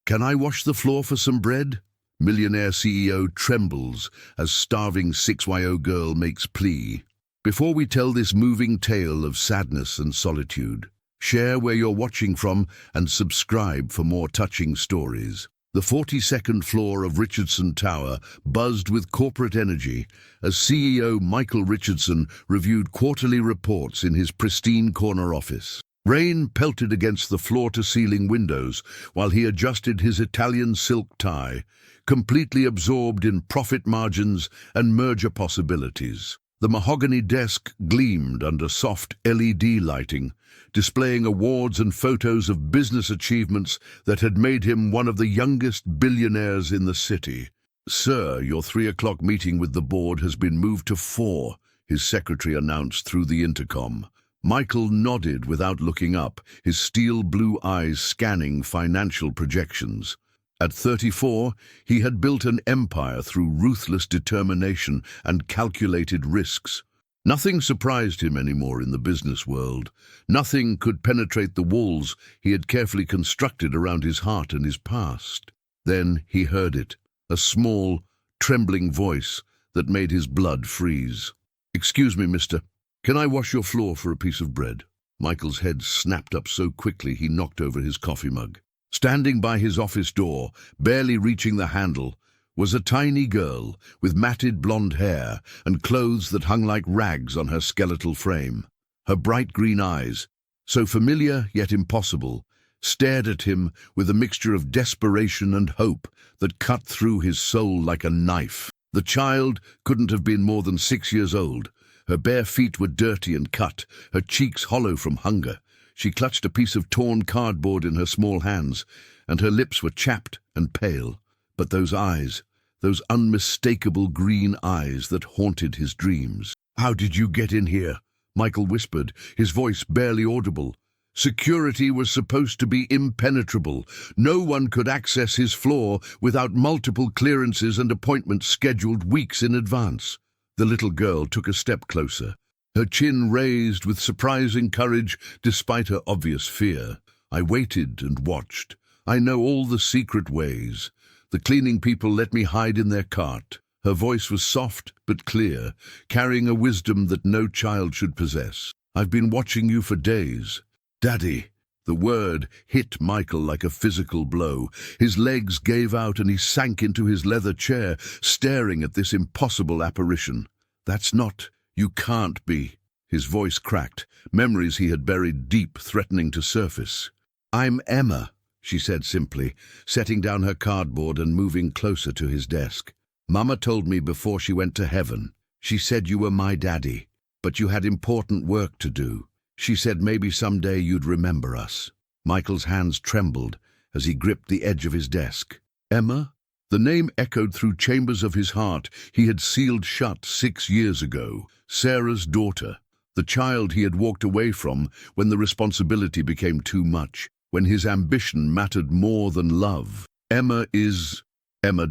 Can I wash the floor for some bread? Millionaire CEO trembles as starving 6YO girl makes plea. Before we tell this moving tale of sadness and solitude, share where you're watching from and subscribe for more touching stories. The 42nd floor of Richardson Tower buzzed with corporate energy as CEO Michael Richardson reviewed quarterly reports in his pristine corner office. Rain pelted against the floor-to-ceiling windows while he adjusted his Italian silk tie, completely absorbed in profit margins and merger possibilities. The mahogany desk gleamed under soft LED lighting, displaying awards and photos of business achievements that had made him one of the youngest billionaires in the city. "Sir, your 3 o'clock meeting with the board has been moved to 4, his secretary announced through the intercom. Michael nodded without looking up, his steel blue eyes scanning financial projections. At 34, he had built an empire through ruthless determination and calculated risks. Nothing surprised him anymore in the business world. Nothing could penetrate the walls he had carefully constructed around his heart and his past. Then he heard it, a small, trembling voice that made his blood freeze. "Excuse me, mister. Can I wash your floor for a piece of bread?" Michael's head snapped up so quickly he knocked over his coffee mug. Standing by his office door, barely reaching the handle, was a tiny girl with matted blonde hair and clothes that hung like rags on her skeletal frame. Her bright green eyes, so familiar yet impossible, stared at him with a mixture of desperation and hope that cut through his soul like a knife. The child couldn't have been more than 6 years old. Her bare feet were dirty and cut, her cheeks hollow from hunger. She clutched a piece of torn cardboard in her small hands, and her lips were chapped and pale. But those eyes, those unmistakable green eyes that haunted his dreams. "How did you get in here?" Michael whispered, his voice barely audible. Security was supposed to be impenetrable. No one could access his floor without multiple clearances and appointments scheduled weeks in advance. The little girl took a step closer, her chin raised with surprising courage despite her obvious fear. "I waited and watched. I know all the secret ways. The cleaning people let me hide in their cart." Her voice was soft but clear, carrying a wisdom that no child should possess. "I've been watching you for days." "Daddy." The word hit Michael like a physical blow. His legs gave out and he sank into his leather chair, staring at this impossible apparition. "That's not, you can't be." His voice cracked, memories he had buried deep threatening to surface. "I'm Emma," she said simply, setting down her cardboard and moving closer to his desk. "Mama told me before she went to heaven. She said you were my daddy, but you had important work to do. She said maybe someday you'd remember us." Michael's hands trembled as he gripped the edge of his desk. Emma? The name echoed through chambers of his heart he had sealed shut 6 years ago. Sarah's daughter, the child he had walked away from when the responsibility became too much, when his ambition mattered more than love. Emma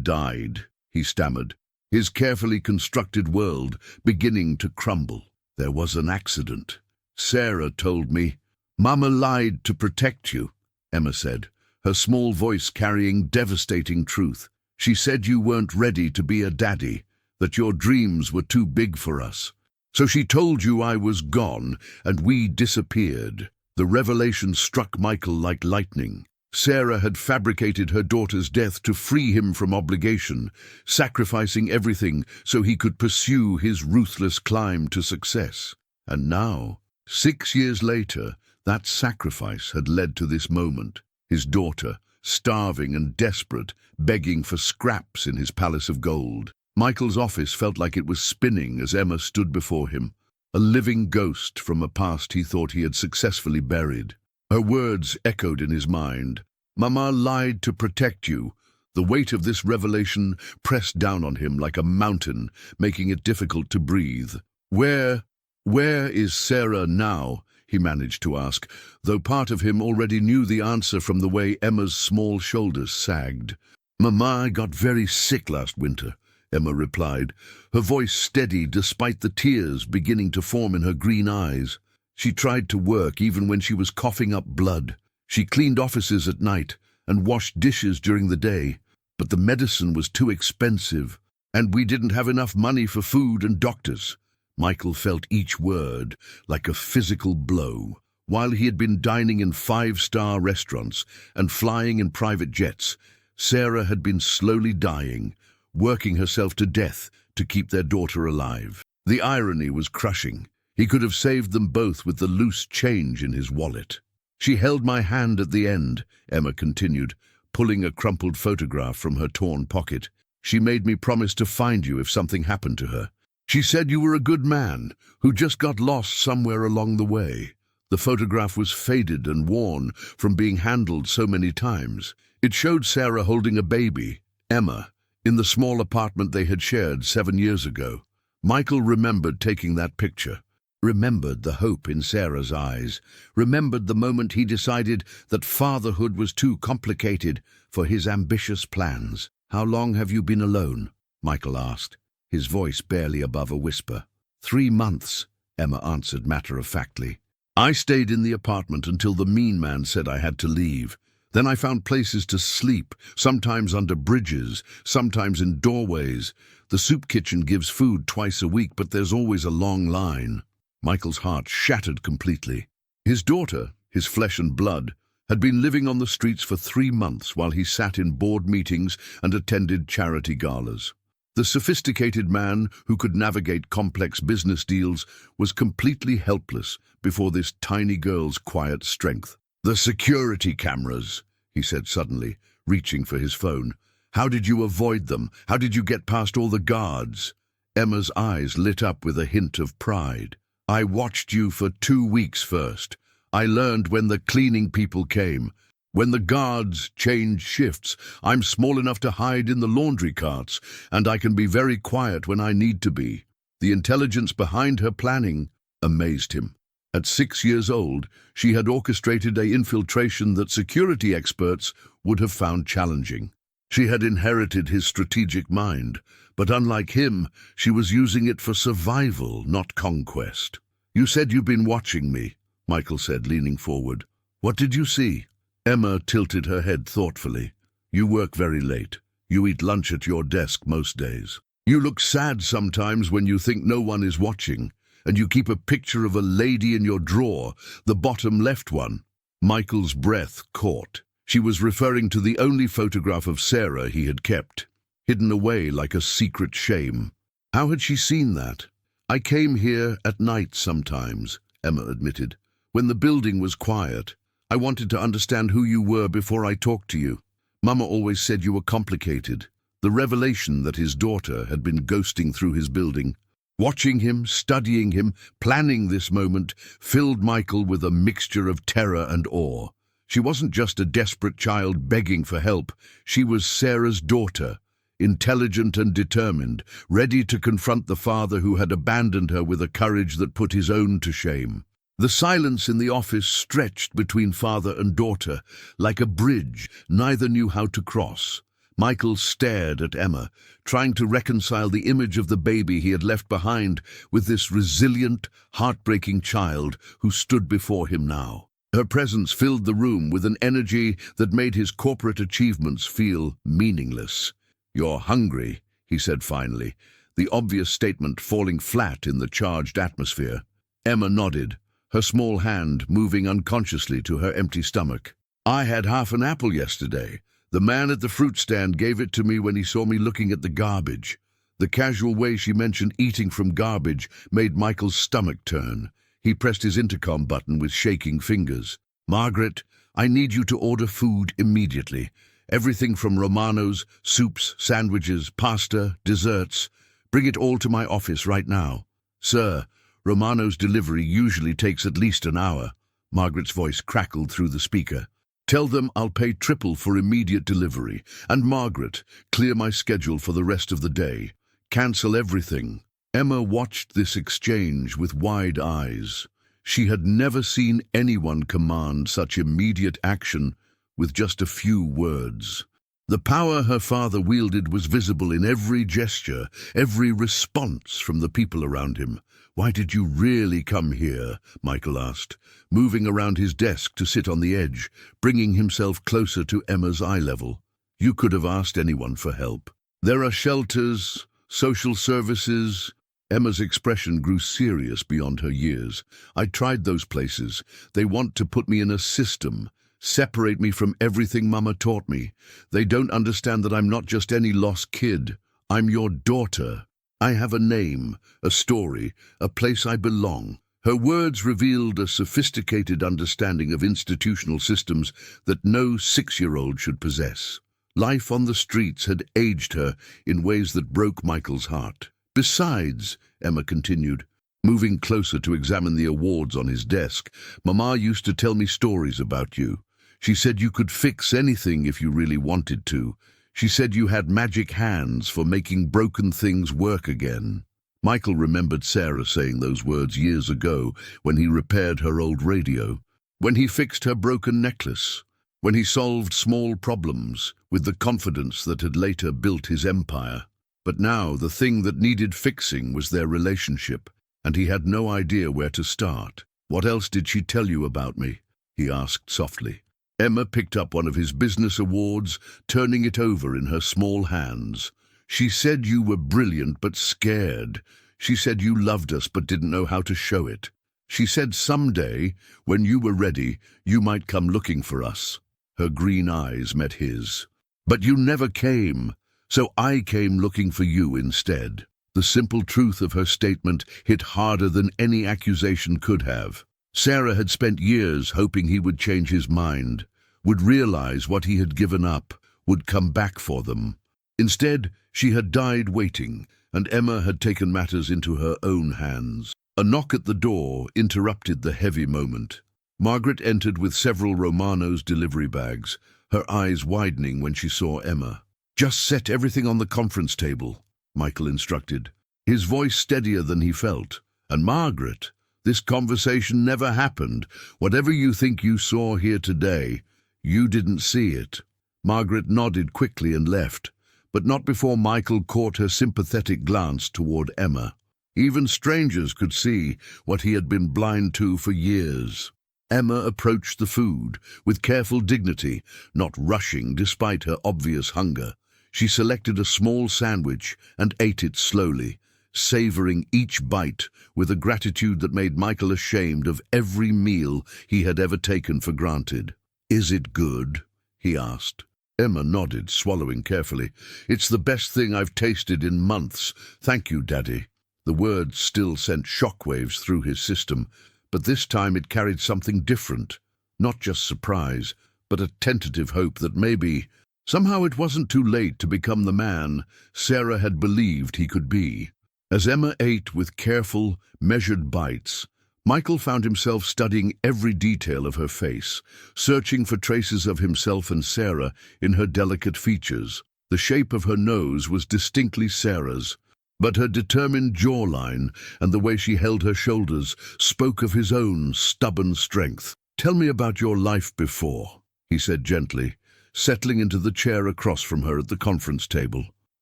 died, he stammered, his carefully constructed world beginning to crumble. "There was an accident. Sarah told me." "Mama lied to protect you," Emma said, her small voice carrying devastating truth. "She said you weren't ready to be a daddy, that your dreams were too big for us. So she told you I was gone, and we disappeared." The revelation struck Michael like lightning. Sarah had fabricated her daughter's death to free him from obligation, sacrificing everything so he could pursue his ruthless climb to success. And now, 6 years later, that sacrifice had led to this moment. His daughter, starving and desperate, begging for scraps in his palace of gold. Michael's office felt like it was spinning as Emma stood before him, a living ghost from a past he thought he had successfully buried. Her words echoed in his mind. "Mama lied to protect you." The weight of this revelation pressed down on him like a mountain, making it difficult to breathe. Where is Sarah now?" he managed to ask, though part of him already knew the answer from the way Emma's small shoulders sagged. "Mama got very sick last winter," Emma replied, her voice steady despite the tears beginning to form in her green eyes. "She tried to work even when she was coughing up blood. She cleaned offices at night, and washed dishes during the day, but the medicine was too expensive, and we didn't have enough money for food and doctors. Michael felt each word like a physical blow. While he had been dining in five-star restaurants and flying in private jets, Sarah had been slowly dying, working herself to death to keep their daughter alive. The irony was crushing. He could have saved them both with the loose change in his wallet. She held my hand at the end, Emma continued, pulling a crumpled photograph from her torn pocket. She made me promise to find you if something happened to her. She said you were a good man who just got lost somewhere along the way. The photograph was faded and worn from being handled so many times. It showed Sarah holding a baby, Emma, in the small apartment they had shared 7 years ago. Michael remembered taking that picture, remembered the hope in Sarah's eyes, remembered the moment he decided that fatherhood was too complicated for his ambitious plans. "How long have you been alone?" Michael asked, his voice barely above a whisper. 3 months, Emma answered matter-of-factly. "I stayed in the apartment until the mean man said I had to leave. Then I found places to sleep, sometimes under bridges, sometimes in doorways. The soup kitchen gives food twice a week, but there's always a long line." Michael's heart shattered completely. His daughter, his flesh and blood, had been living on the streets for 3 months while he sat in board meetings and attended charity galas. The sophisticated man who could navigate complex business deals was completely helpless before this tiny girl's quiet strength. "The security cameras," he said suddenly, reaching for his phone. "How did you avoid them? How did you get past all the guards?" Emma's eyes lit up with a hint of pride. "I watched you for 2 weeks first. I learned when the cleaning people came. When the guards change shifts, I'm small enough to hide in the laundry carts, and I can be very quiet when I need to be." The intelligence behind her planning amazed him. At 6 years old, she had orchestrated an infiltration that security experts would have found challenging. She had inherited his strategic mind, but unlike him, she was using it for survival, not conquest. "You said you've been watching me," Michael said, leaning forward. "What did you see?" Emma tilted her head thoughtfully. "You work very late. You eat lunch at your desk most days. You look sad sometimes when you think no one is watching, and you keep a picture of a lady in your drawer, the bottom left one." Michael's breath caught. She was referring to the only photograph of Sarah he had kept, hidden away like a secret shame. How had she seen that? "I came here at night sometimes," Emma admitted, "when the building was quiet. I wanted to understand who you were before I talked to you. Mama always said you were complicated." The revelation that his daughter had been ghosting through his building, watching him, studying him, planning this moment, filled Michael with a mixture of terror and awe. She wasn't just a desperate child begging for help. She was Sarah's daughter, intelligent and determined, ready to confront the father who had abandoned her with a courage that put his own to shame. The silence in the office stretched between father and daughter, like a bridge neither knew how to cross. Michael stared at Emma, trying to reconcile the image of the baby he had left behind with this resilient, heartbreaking child who stood before him now. Her presence filled the room with an energy that made his corporate achievements feel meaningless. "You're hungry," he said finally, the obvious statement falling flat in the charged atmosphere. Emma nodded, her small hand moving unconsciously to her empty stomach. "I had half an apple yesterday. The man at the fruit stand gave it to me when he saw me looking at the garbage." The casual way she mentioned eating from garbage made Michael's stomach turn. He pressed his intercom button with shaking fingers. "Margaret, I need you to order food immediately. Everything from Romano's, soups, sandwiches, pasta, desserts. Bring it all to my office right now." "Sir, Romano's delivery usually takes at least an hour." Margaret's voice crackled through the speaker. "Tell them I'll pay triple for immediate delivery. And Margaret, clear my schedule for the rest of the day. Cancel everything." Emma watched this exchange with wide eyes. She had never seen anyone command such immediate action with just a few words. The power her father wielded was visible in every gesture, every response from the people around him. Why did you really come here? Michael asked, moving around his desk to sit on the edge, bringing himself closer to Emma's eye level. You could have asked anyone for help. There are shelters, social services. Emma's expression grew serious beyond her years. I tried those places. They want to put me in a system, separate me from everything Mama taught me. They don't understand that I'm not just any lost kid. I'm your daughter. I have a name, a story, a place I belong. Her words revealed a sophisticated understanding of institutional systems that no 6-year-old should possess. Life on the streets had aged her in ways that broke Michael's heart. Besides, Emma continued, moving closer to examine the awards on his desk, Mama used to tell me stories about you. She said you could fix anything if you really wanted to. She said you had magic hands for making broken things work again. Michael remembered Sarah saying those words years ago when he repaired her old radio, when he fixed her broken necklace, when he solved small problems with the confidence that had later built his empire. But now the thing that needed fixing was their relationship, and he had no idea where to start. What else did she tell you about me? He asked softly. Emma picked up one of his business awards, turning it over in her small hands. She said you were brilliant but scared. She said you loved us but didn't know how to show it. She said someday, when you were ready, you might come looking for us. Her green eyes met his. But you never came, so I came looking for you instead. The simple truth of her statement hit harder than any accusation could have. Sarah had spent years hoping he would change his mind, would realize what he had given up, would come back for them. Instead, she had died waiting, and Emma had taken matters into her own hands. A knock at the door interrupted the heavy moment. Margaret entered with several Romano's delivery bags, her eyes widening when she saw Emma. "Just set everything on the conference table," Michael instructed, his voice steadier than he felt. "And Margaret, this conversation never happened. Whatever you think you saw here today, you didn't see it." Margaret nodded quickly and left, but not before Michael caught her sympathetic glance toward Emma. Even strangers could see what he had been blind to for years. Emma approached the food with careful dignity, not rushing despite her obvious hunger. She selected a small sandwich and ate it slowly, savoring each bite with a gratitude that made Michael ashamed of every meal he had ever taken for granted. "Is it good?" he asked. Emma nodded, swallowing carefully. "It's the best thing I've tasted in months. Thank you, Daddy." The words still sent shockwaves through his system, but this time it carried something different. Not just surprise, but a tentative hope that maybe, somehow it wasn't too late to become the man Sarah had believed he could be. As Emma ate with careful, measured bites, Michael found himself studying every detail of her face, searching for traces of himself and Sarah in her delicate features. The shape of her nose was distinctly Sarah's, but her determined jawline and the way she held her shoulders spoke of his own stubborn strength. "Tell me about your life before," he said gently, settling into the chair across from her at the conference table.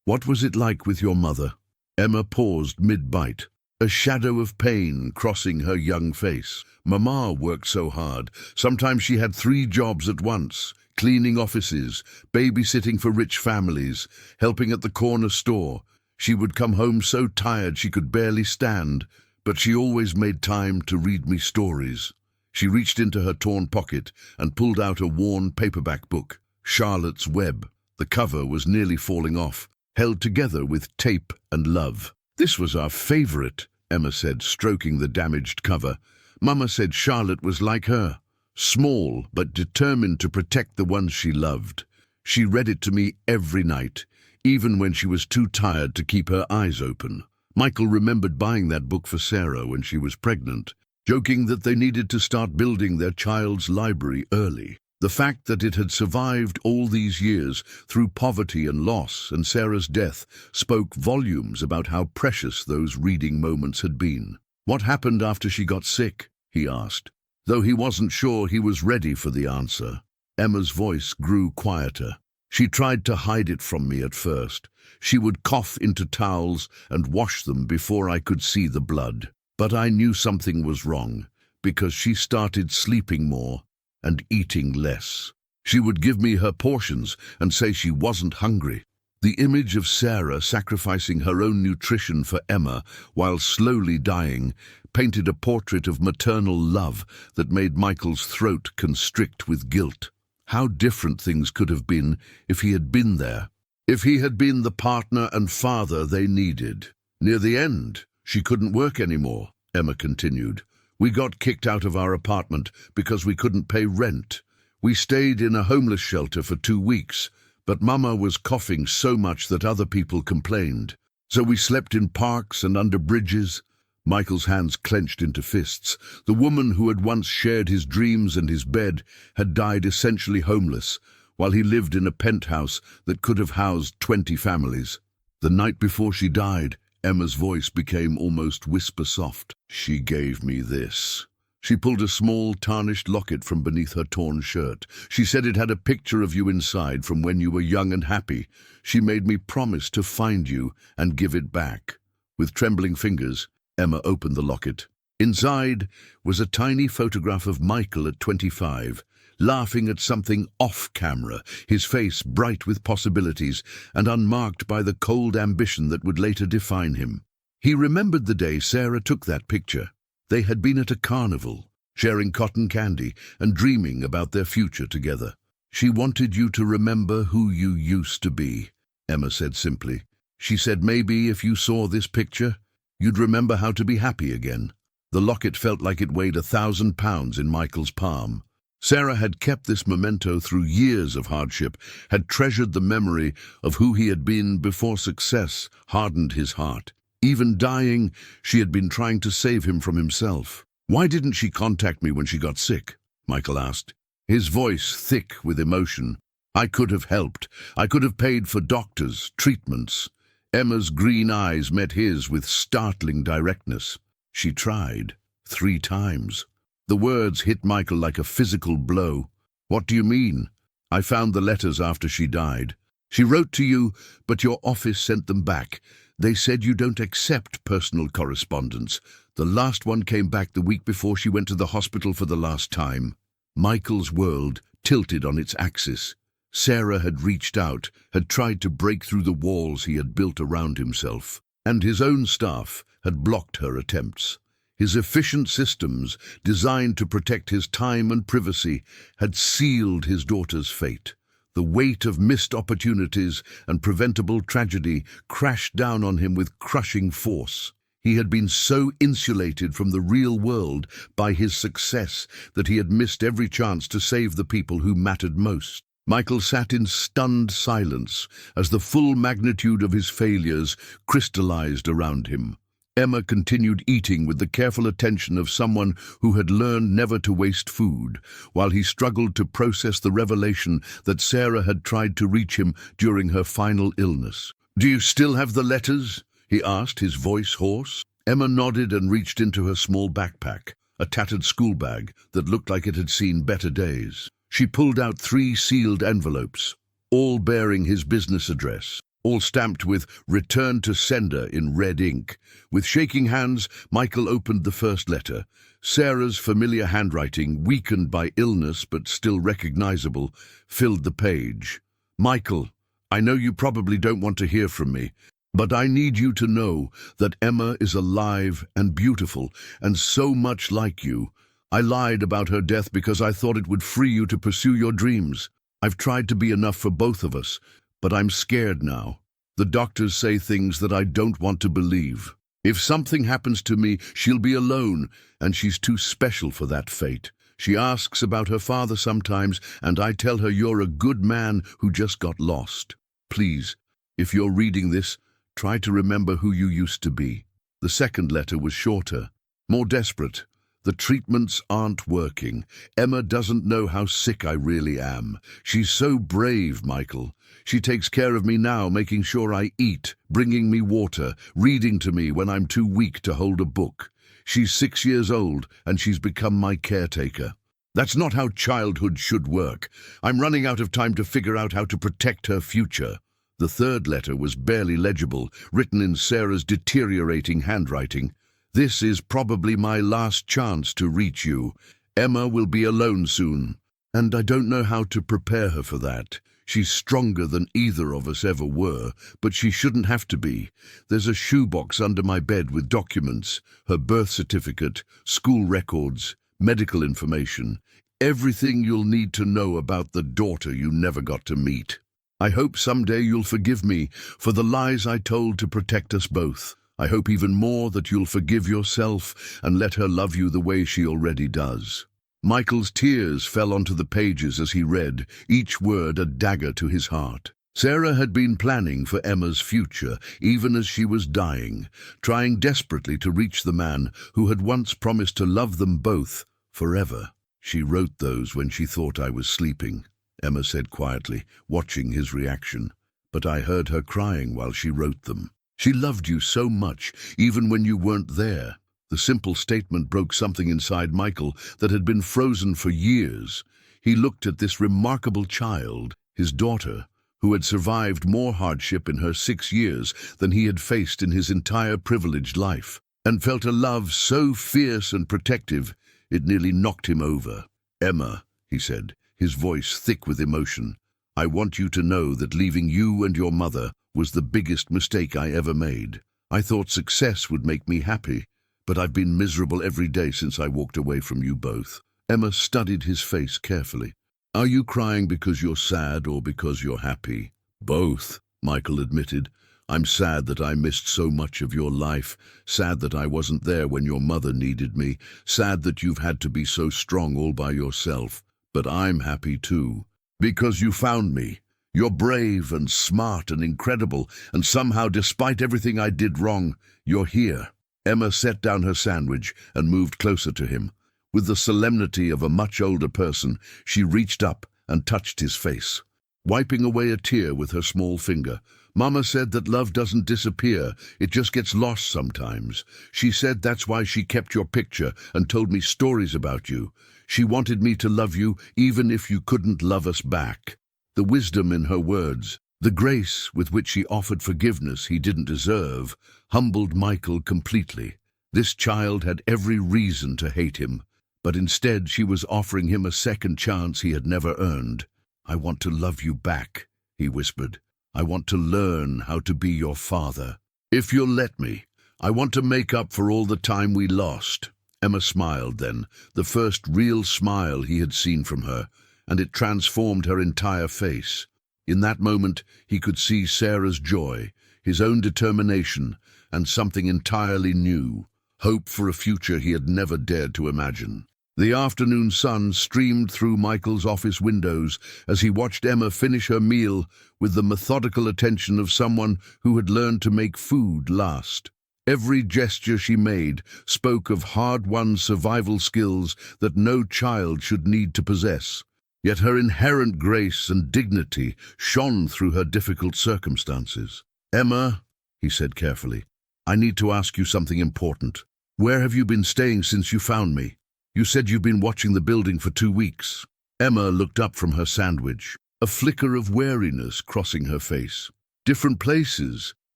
"What was it like with your mother?" Emma paused mid-bite, a shadow of pain crossing her young face. "Mama worked so hard. Sometimes she had 3 jobs at once, cleaning offices, babysitting for rich families, helping at the corner store. She would come home so tired she could barely stand, but she always made time to read me stories." She reached into her torn pocket and pulled out a worn paperback book, Charlotte's Web. The cover was nearly falling off, held together with tape and love. "This was our favorite," Emma said, stroking the damaged cover. "Mama said Charlotte was like her, small but determined to protect the ones she loved. She read it to me every night, even when she was too tired to keep her eyes open." Michael remembered buying that book for Sarah when she was pregnant, joking that they needed to start building their child's library early. The fact that it had survived all these years through poverty and loss and Sarah's death spoke volumes about how precious those reading moments had been. "What happened after she got sick?" he asked, though he wasn't sure he was ready for the answer. Emma's voice grew quieter. "She tried to hide it from me at first. She would cough into towels and wash them before I could see the blood. But I knew something was wrong, because she started sleeping more and eating less. She would give me her portions and say she wasn't hungry. The image of Sarah sacrificing her own nutrition for Emma while slowly dying painted a portrait of maternal love that made Michael's throat constrict with guilt. How different things could have been if he had been there. If he had been the partner and father they needed. Near the end, she couldn't work anymore, Emma continued. We got kicked out of our apartment because we couldn't pay rent. We stayed in a homeless shelter for 2 weeks, but Mama was coughing so much that other people complained. So we slept in parks and under bridges. Michael's hands clenched into fists. The woman who had once shared his dreams and his bed had died essentially homeless, while he lived in a penthouse that could have housed 20 families. The night before she died, Emma's voice became almost whisper-soft. She gave me this. She pulled a small, tarnished locket from beneath her torn shirt. She said it had a picture of you inside from when you were young and happy. She made me promise to find you and give it back. With trembling fingers, Emma opened the locket. Inside was a tiny photograph of Michael at 25, laughing at something off-camera, his face bright with possibilities and unmarked by the cold ambition that would later define him. He remembered the day Sarah took that picture. They had been at a carnival, sharing cotton candy and dreaming about their future together. She wanted you to remember who you used to be, Emma said simply. She said maybe if you saw this picture, you'd remember how to be happy again. The locket felt like it weighed 1,000 pounds in Michael's palm. Sarah had kept this memento through years of hardship, had treasured the memory of who he had been before success hardened his heart. Even dying, she had been trying to save him from himself. Why didn't she contact me when she got sick? Michael asked, his voice thick with emotion. I could have helped. I could have paid for doctors, treatments. Emma's green eyes met his with startling directness. She tried 3 times. The words hit Michael like a physical blow. What do you mean? I found the letters after she died. She wrote to you, but your office sent them back. They said you don't accept personal correspondence. The last one came back the week before she went to the hospital for the last time. Michael's world tilted on its axis. Sarah had reached out, had tried to break through the walls he had built around himself, and his own staff had blocked her attempts. His efficient systems, designed to protect his time and privacy, had sealed his daughter's fate. The weight of missed opportunities and preventable tragedy crashed down on him with crushing force. He had been so insulated from the real world by his success that he had missed every chance to save the people who mattered most. Michael sat in stunned silence as the full magnitude of his failures crystallized around him. Emma continued eating with the careful attention of someone who had learned never to waste food, while he struggled to process the revelation that Sarah had tried to reach him during her final illness. "Do you still have the letters?" he asked, his voice hoarse. Emma nodded and reached into her small backpack, a tattered school bag that looked like it had seen better days. She pulled out 3 sealed envelopes, all bearing his business address, all stamped with "Return to Sender" in red ink. With shaking hands, Michael opened the first letter. Sarah's familiar handwriting, weakened by illness but still recognizable, filled the page. "Michael, I know you probably don't want to hear from me, but I need you to know that Emma is alive and beautiful and so much like you. I lied about her death because I thought it would free you to pursue your dreams. I've tried to be enough for both of us, but I'm scared now. The doctors say things that I don't want to believe. If something happens to me, she'll be alone, and she's too special for that fate. She asks about her father sometimes, and I tell her you're a good man who just got lost. Please, if you're reading this, try to remember who you used to be." The second letter was shorter, more desperate. "The treatments aren't working. Emma doesn't know how sick I really am. She's so brave, Michael. She takes care of me now, making sure I eat, bringing me water, reading to me when I'm too weak to hold a book. She's 6 years old, and she's become my caretaker. That's not how childhood should work. I'm running out of time to figure out how to protect her future." The third letter was barely legible, written in Sarah's deteriorating handwriting. This is probably my last chance to reach you. Emma will be alone soon, and I don't know how to prepare her for that. She's stronger than either of us ever were, but she shouldn't have to be. There's a shoebox under my bed with documents, her birth certificate, school records, medical information, everything you'll need to know about the daughter you never got to meet. I hope someday you'll forgive me for the lies I told to protect us both. I hope even more that you'll forgive yourself and let her love you the way she already does. Michael's tears fell onto the pages as he read, each word a dagger to his heart. Sarah had been planning for Emma's future, even as she was dying, trying desperately to reach the man who had once promised to love them both forever. She wrote those when she thought I was sleeping, Emma said quietly, watching his reaction. But I heard her crying while she wrote them. She loved you so much, even when you weren't there. The simple statement broke something inside Michael that had been frozen for years. He looked at this remarkable child, his daughter, who had survived more hardship in her 6 years than he had faced in his entire privileged life, and felt a love so fierce and protective it nearly knocked him over. "Emma," he said, his voice thick with emotion, "I want you to know that leaving you and your mother was the biggest mistake I ever made. I thought success would make me happy, but I've been miserable every day since I walked away from you both." Emma studied his face carefully. "Are you crying because you're sad or because you're happy?" "Both," Michael admitted. "I'm sad that I missed so much of your life, sad that I wasn't there when your mother needed me, sad that you've had to be so strong all by yourself. But I'm happy too, because you found me. You're brave and smart and incredible, and somehow, despite everything I did wrong, you're here." Emma set down her sandwich and moved closer to him. With the solemnity of a much older person, she reached up and touched his face, wiping away a tear with her small finger. "Mama said that love doesn't disappear, it just gets lost sometimes. She said that's why she kept your picture and told me stories about you. She wanted me to love you even if you couldn't love us back." The wisdom in her words, the grace with which she offered forgiveness he didn't deserve, humbled Michael completely. This child had every reason to hate him, but instead she was offering him a second chance he had never earned. "I want to love you back," he whispered. "I want to learn how to be your father. If you'll let me, I want to make up for all the time we lost." Emma smiled then, the first real smile he had seen from her, and it transformed her entire face. In that moment, he could see Sarah's joy, his own determination, and something entirely new, hope for a future he had never dared to imagine. The afternoon sun streamed through Michael's office windows as he watched Emma finish her meal with the methodical attention of someone who had learned to make food last. Every gesture she made spoke of hard-won survival skills that no child should need to possess. Yet her inherent grace and dignity shone through her difficult circumstances. "Emma," he said carefully, "I need to ask you something important. Where have you been staying since you found me? You said you've been watching the building for 2 weeks. Emma looked up from her sandwich, a flicker of wariness crossing her face. "Different places.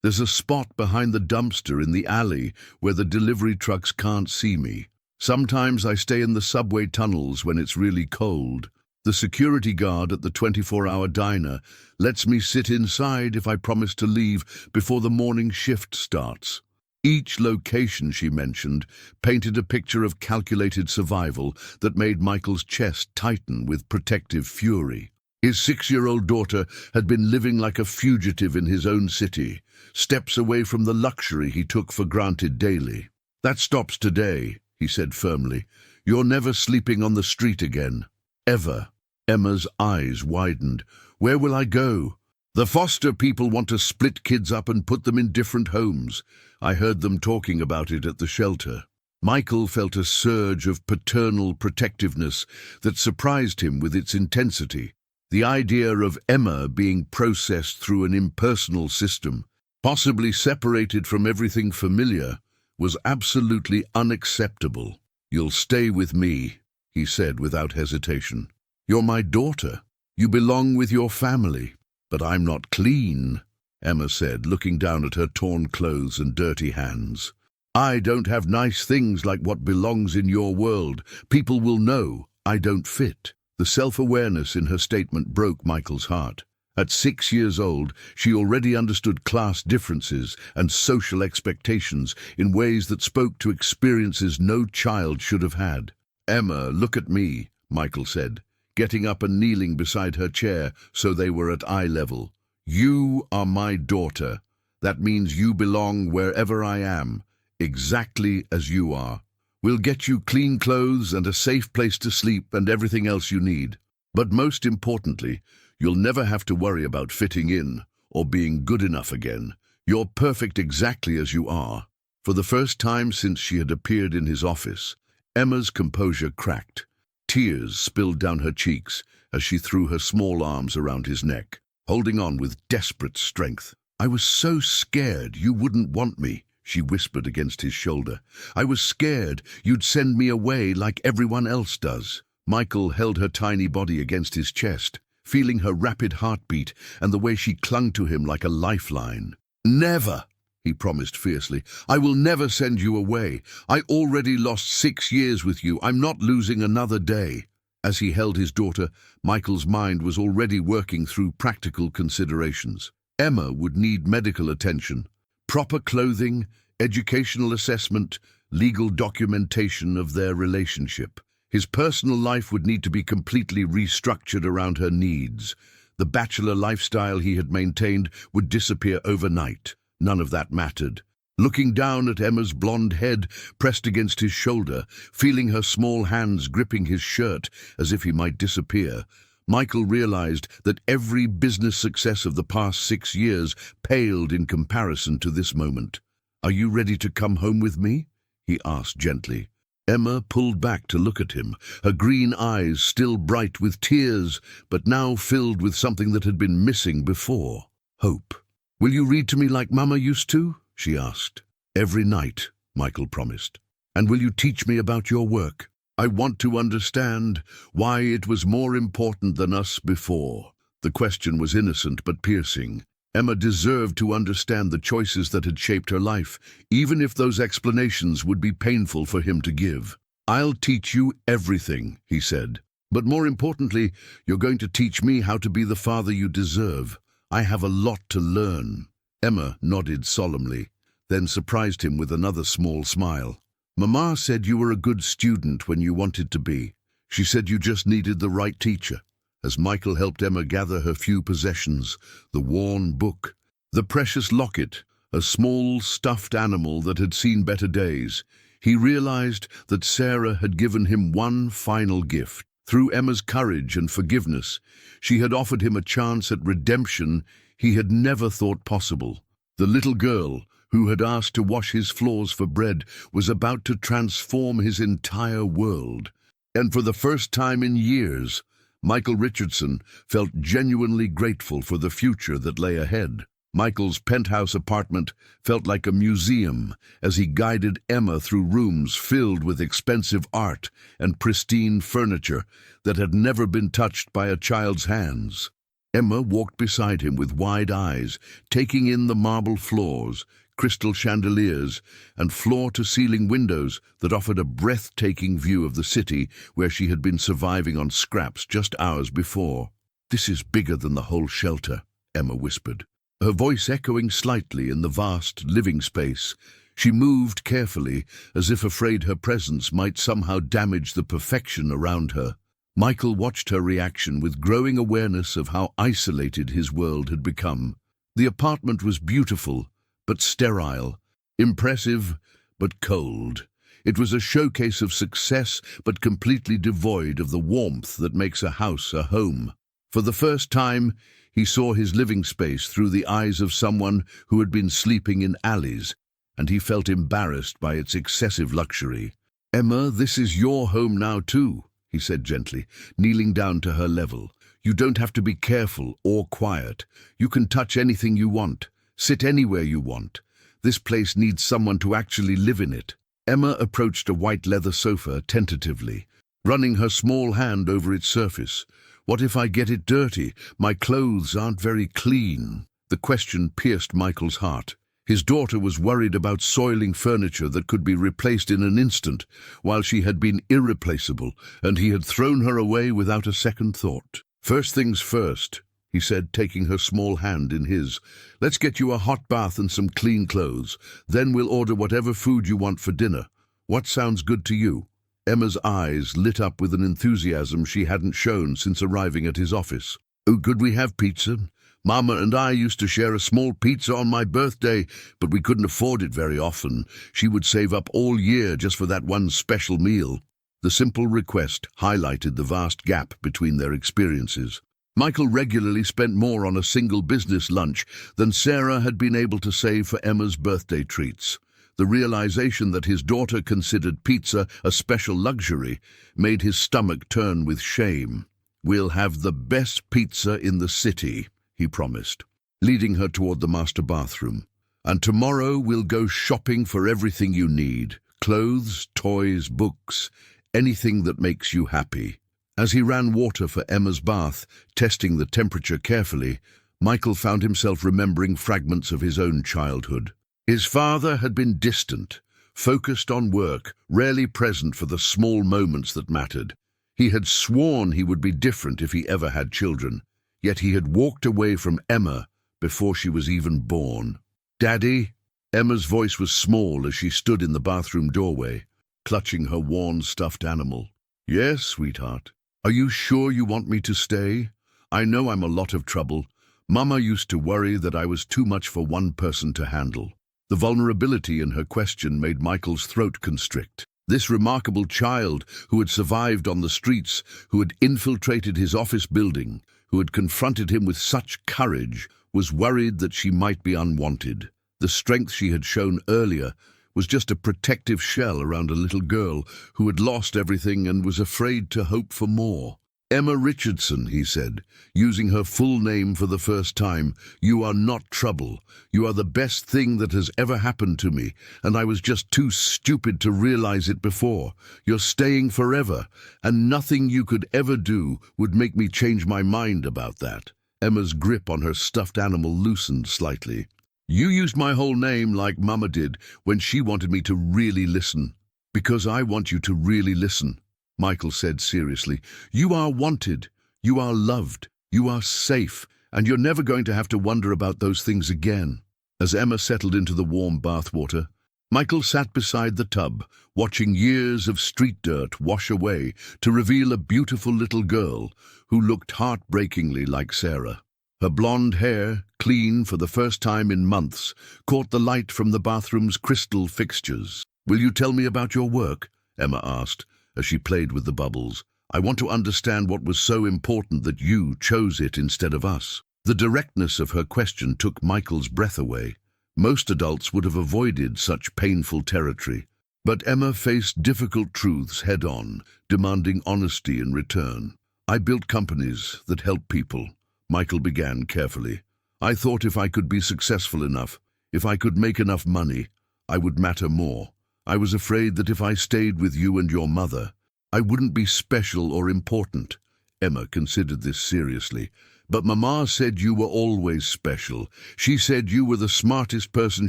There's a spot behind the dumpster in the alley where the delivery trucks can't see me. Sometimes I stay in the subway tunnels when it's really cold. The security guard at the 24-hour diner lets me sit inside if I promise to leave before the morning shift starts." Each location she mentioned painted a picture of calculated survival that made Michael's chest tighten with protective fury. His 6-year-old daughter had been living like a fugitive in his own city, steps away from the luxury he took for granted daily. "That stops today," he said firmly. "You're never sleeping on the street again. Ever." Emma's eyes widened. "Where will I go?" "The foster people want to split kids up and put them in different homes. I heard them talking about it at the shelter." Michael felt a surge of paternal protectiveness that surprised him with its intensity. The idea of Emma being processed through an impersonal system, possibly separated from everything familiar, was absolutely unacceptable. "You'll stay with me," he said without hesitation. "You're my daughter. You belong with your family." "But I'm not clean," Emma said, looking down at her torn clothes and dirty hands. I don't have nice things like what belongs in your world. People will know I don't fit. The self-awareness in her statement broke Michael's heart. At 6 years old, she already understood class differences and social expectations in ways that spoke to experiences no child should have had. "Emma, look at me," Michael said, getting up and kneeling beside her chair so they were at eye level. "You are my daughter. That means you belong wherever I am, exactly as you are. We'll get you clean clothes and a safe place to sleep and everything else you need. But most importantly, you'll never have to worry about fitting in or being good enough again. You're perfect exactly as you are." For the first time since she had appeared in his office, Emma's composure cracked. Tears spilled down her cheeks as she threw her small arms around his neck, holding on with desperate strength. "I was so scared you wouldn't want me," she whispered against his shoulder. "I was scared you'd send me away like everyone else does." Michael held her tiny body against his chest, feeling her rapid heartbeat and the way she clung to him like a lifeline. "Never," he promised fiercely. "I will never send you away. I already lost 6 years with you. I'm not losing another day." As he held his daughter, Michael's mind was already working through practical considerations. Emma would need medical attention, proper clothing, educational assessment, legal documentation of their relationship. His personal life would need to be completely restructured around her needs. The bachelor lifestyle he had maintained would disappear overnight. None of that mattered. Looking down at Emma's blonde head pressed against his shoulder, feeling her small hands gripping his shirt as if he might disappear, Michael realized that every business success of the past 6 years paled in comparison to this moment. "Are you ready to come home with me?" he asked gently. Emma pulled back to look at him, her green eyes still bright with tears, but now filled with something that had been missing before: hope. "Will you read to me like Mama used to?" she asked. "Every night," Michael promised. "And will you teach me about your work? I want to understand why it was more important than us before." The question was innocent but piercing. Emma deserved to understand the choices that had shaped her life, even if those explanations would be painful for him to give. "I'll teach you everything," he said. "But more importantly, you're going to teach me how to be the father you deserve. I have a lot to learn." Emma nodded solemnly, then surprised him with another small smile. "Mama said you were a good student when you wanted to be. She said you just needed the right teacher." As Michael helped Emma gather her few possessions, the worn book, the precious locket, a small stuffed animal that had seen better days, he realized that Sarah had given him one final gift. Through Emma's courage and forgiveness, she had offered him a chance at redemption he had never thought possible. The little girl, who had asked to wash his floors for bread, was about to transform his entire world. And for the first time in years, Michael Richardson felt genuinely grateful for the future that lay ahead. Michael's penthouse apartment felt like a museum as he guided Emma through rooms filled with expensive art and pristine furniture that had never been touched by a child's hands. Emma walked beside him with wide eyes, taking in the marble floors, crystal chandeliers, and floor-to-ceiling windows that offered a breathtaking view of the city where she had been surviving on scraps just hours before. "This is bigger than the whole shelter," Emma whispered. Her voice echoing slightly in the vast living space, she moved carefully, as if afraid her presence might somehow damage the perfection around her. Michael watched her reaction with growing awareness of how isolated his world had become. The apartment was beautiful, but sterile, impressive, but cold. It was a showcase of success, but completely devoid of the warmth that makes a house a home. For the first time, he saw his living space through the eyes of someone who had been sleeping in alleys, and he felt embarrassed by its excessive luxury. "Emma, this is your home now too," he said gently, kneeling down to her level. "You don't have to be careful or quiet. You can touch anything you want, sit anywhere you want. This place needs someone to actually live in it." Emma approached a white leather sofa tentatively, running her small hand over its surface. "What if I get it dirty? My clothes aren't very clean." The question pierced Michael's heart. His daughter was worried about soiling furniture that could be replaced in an instant, while she had been irreplaceable, and he had thrown her away without a second thought. "First things first," he said, taking her small hand in his. "Let's get you a hot bath and some clean clothes. Then we'll order whatever food you want for dinner. What sounds good to you?" Emma's eyes lit up with an enthusiasm she hadn't shown since arriving at his office. "Oh, could we have pizza? Mama and I used to share a small pizza on my birthday, but we couldn't afford it very often. She would save up all year just for that one special meal." The simple request highlighted the vast gap between their experiences. Michael regularly spent more on a single business lunch than Sarah had been able to save for Emma's birthday treats. The realization that his daughter considered pizza a special luxury made his stomach turn with shame. "We'll have the best pizza in the city," he promised, leading her toward the master bathroom. "And tomorrow we'll go shopping for everything you need. Clothes, toys, books, anything that makes you happy." As he ran water for Emma's bath, testing the temperature carefully, Michael found himself remembering fragments of his own childhood. His father had been distant, focused on work, rarely present for the small moments that mattered. He had sworn he would be different if he ever had children, yet he had walked away from Emma before she was even born. "Daddy?" Emma's voice was small as she stood in the bathroom doorway, clutching her worn stuffed animal. "Yes, sweetheart. Are you sure you want me to stay? I know I'm a lot of trouble. Mama used to worry that I was too much for one person to handle." The vulnerability in her question made Michael's throat constrict. This remarkable child, who had survived on the streets, who had infiltrated his office building, who had confronted him with such courage, was worried that she might be unwanted. The strength she had shown earlier was just a protective shell around a little girl who had lost everything and was afraid to hope for more. "Emma Richardson," he said, using her full name for the first time. "You are not trouble. You are the best thing that has ever happened to me, and I was just too stupid to realize it before. You're staying forever, and nothing you could ever do would make me change my mind about that." Emma's grip on her stuffed animal loosened slightly. "You used my whole name like Mama did when she wanted me to really listen." "Because I want you to really listen," Michael said seriously. "You are wanted, you are loved, you are safe, and you're never going to have to wonder about those things again." As Emma settled into the warm bathwater, Michael sat beside the tub, watching years of street dirt wash away to reveal a beautiful little girl who looked heartbreakingly like Sarah. Her blonde hair, clean for the first time in months, caught the light from the bathroom's crystal fixtures. "Will you tell me about your work?" Emma asked, as she played with the bubbles. "I want to understand what was so important that you chose it instead of us." The directness of her question took Michael's breath away. Most adults would have avoided such painful territory, but Emma faced difficult truths head-on, demanding honesty in return. "I built companies that help people," Michael began carefully. "I thought if I could be successful enough, if I could make enough money, I would matter more. I was afraid that if I stayed with you and your mother, I wouldn't be special or important." Emma considered this seriously. "But Mama said you were always special. She said you were the smartest person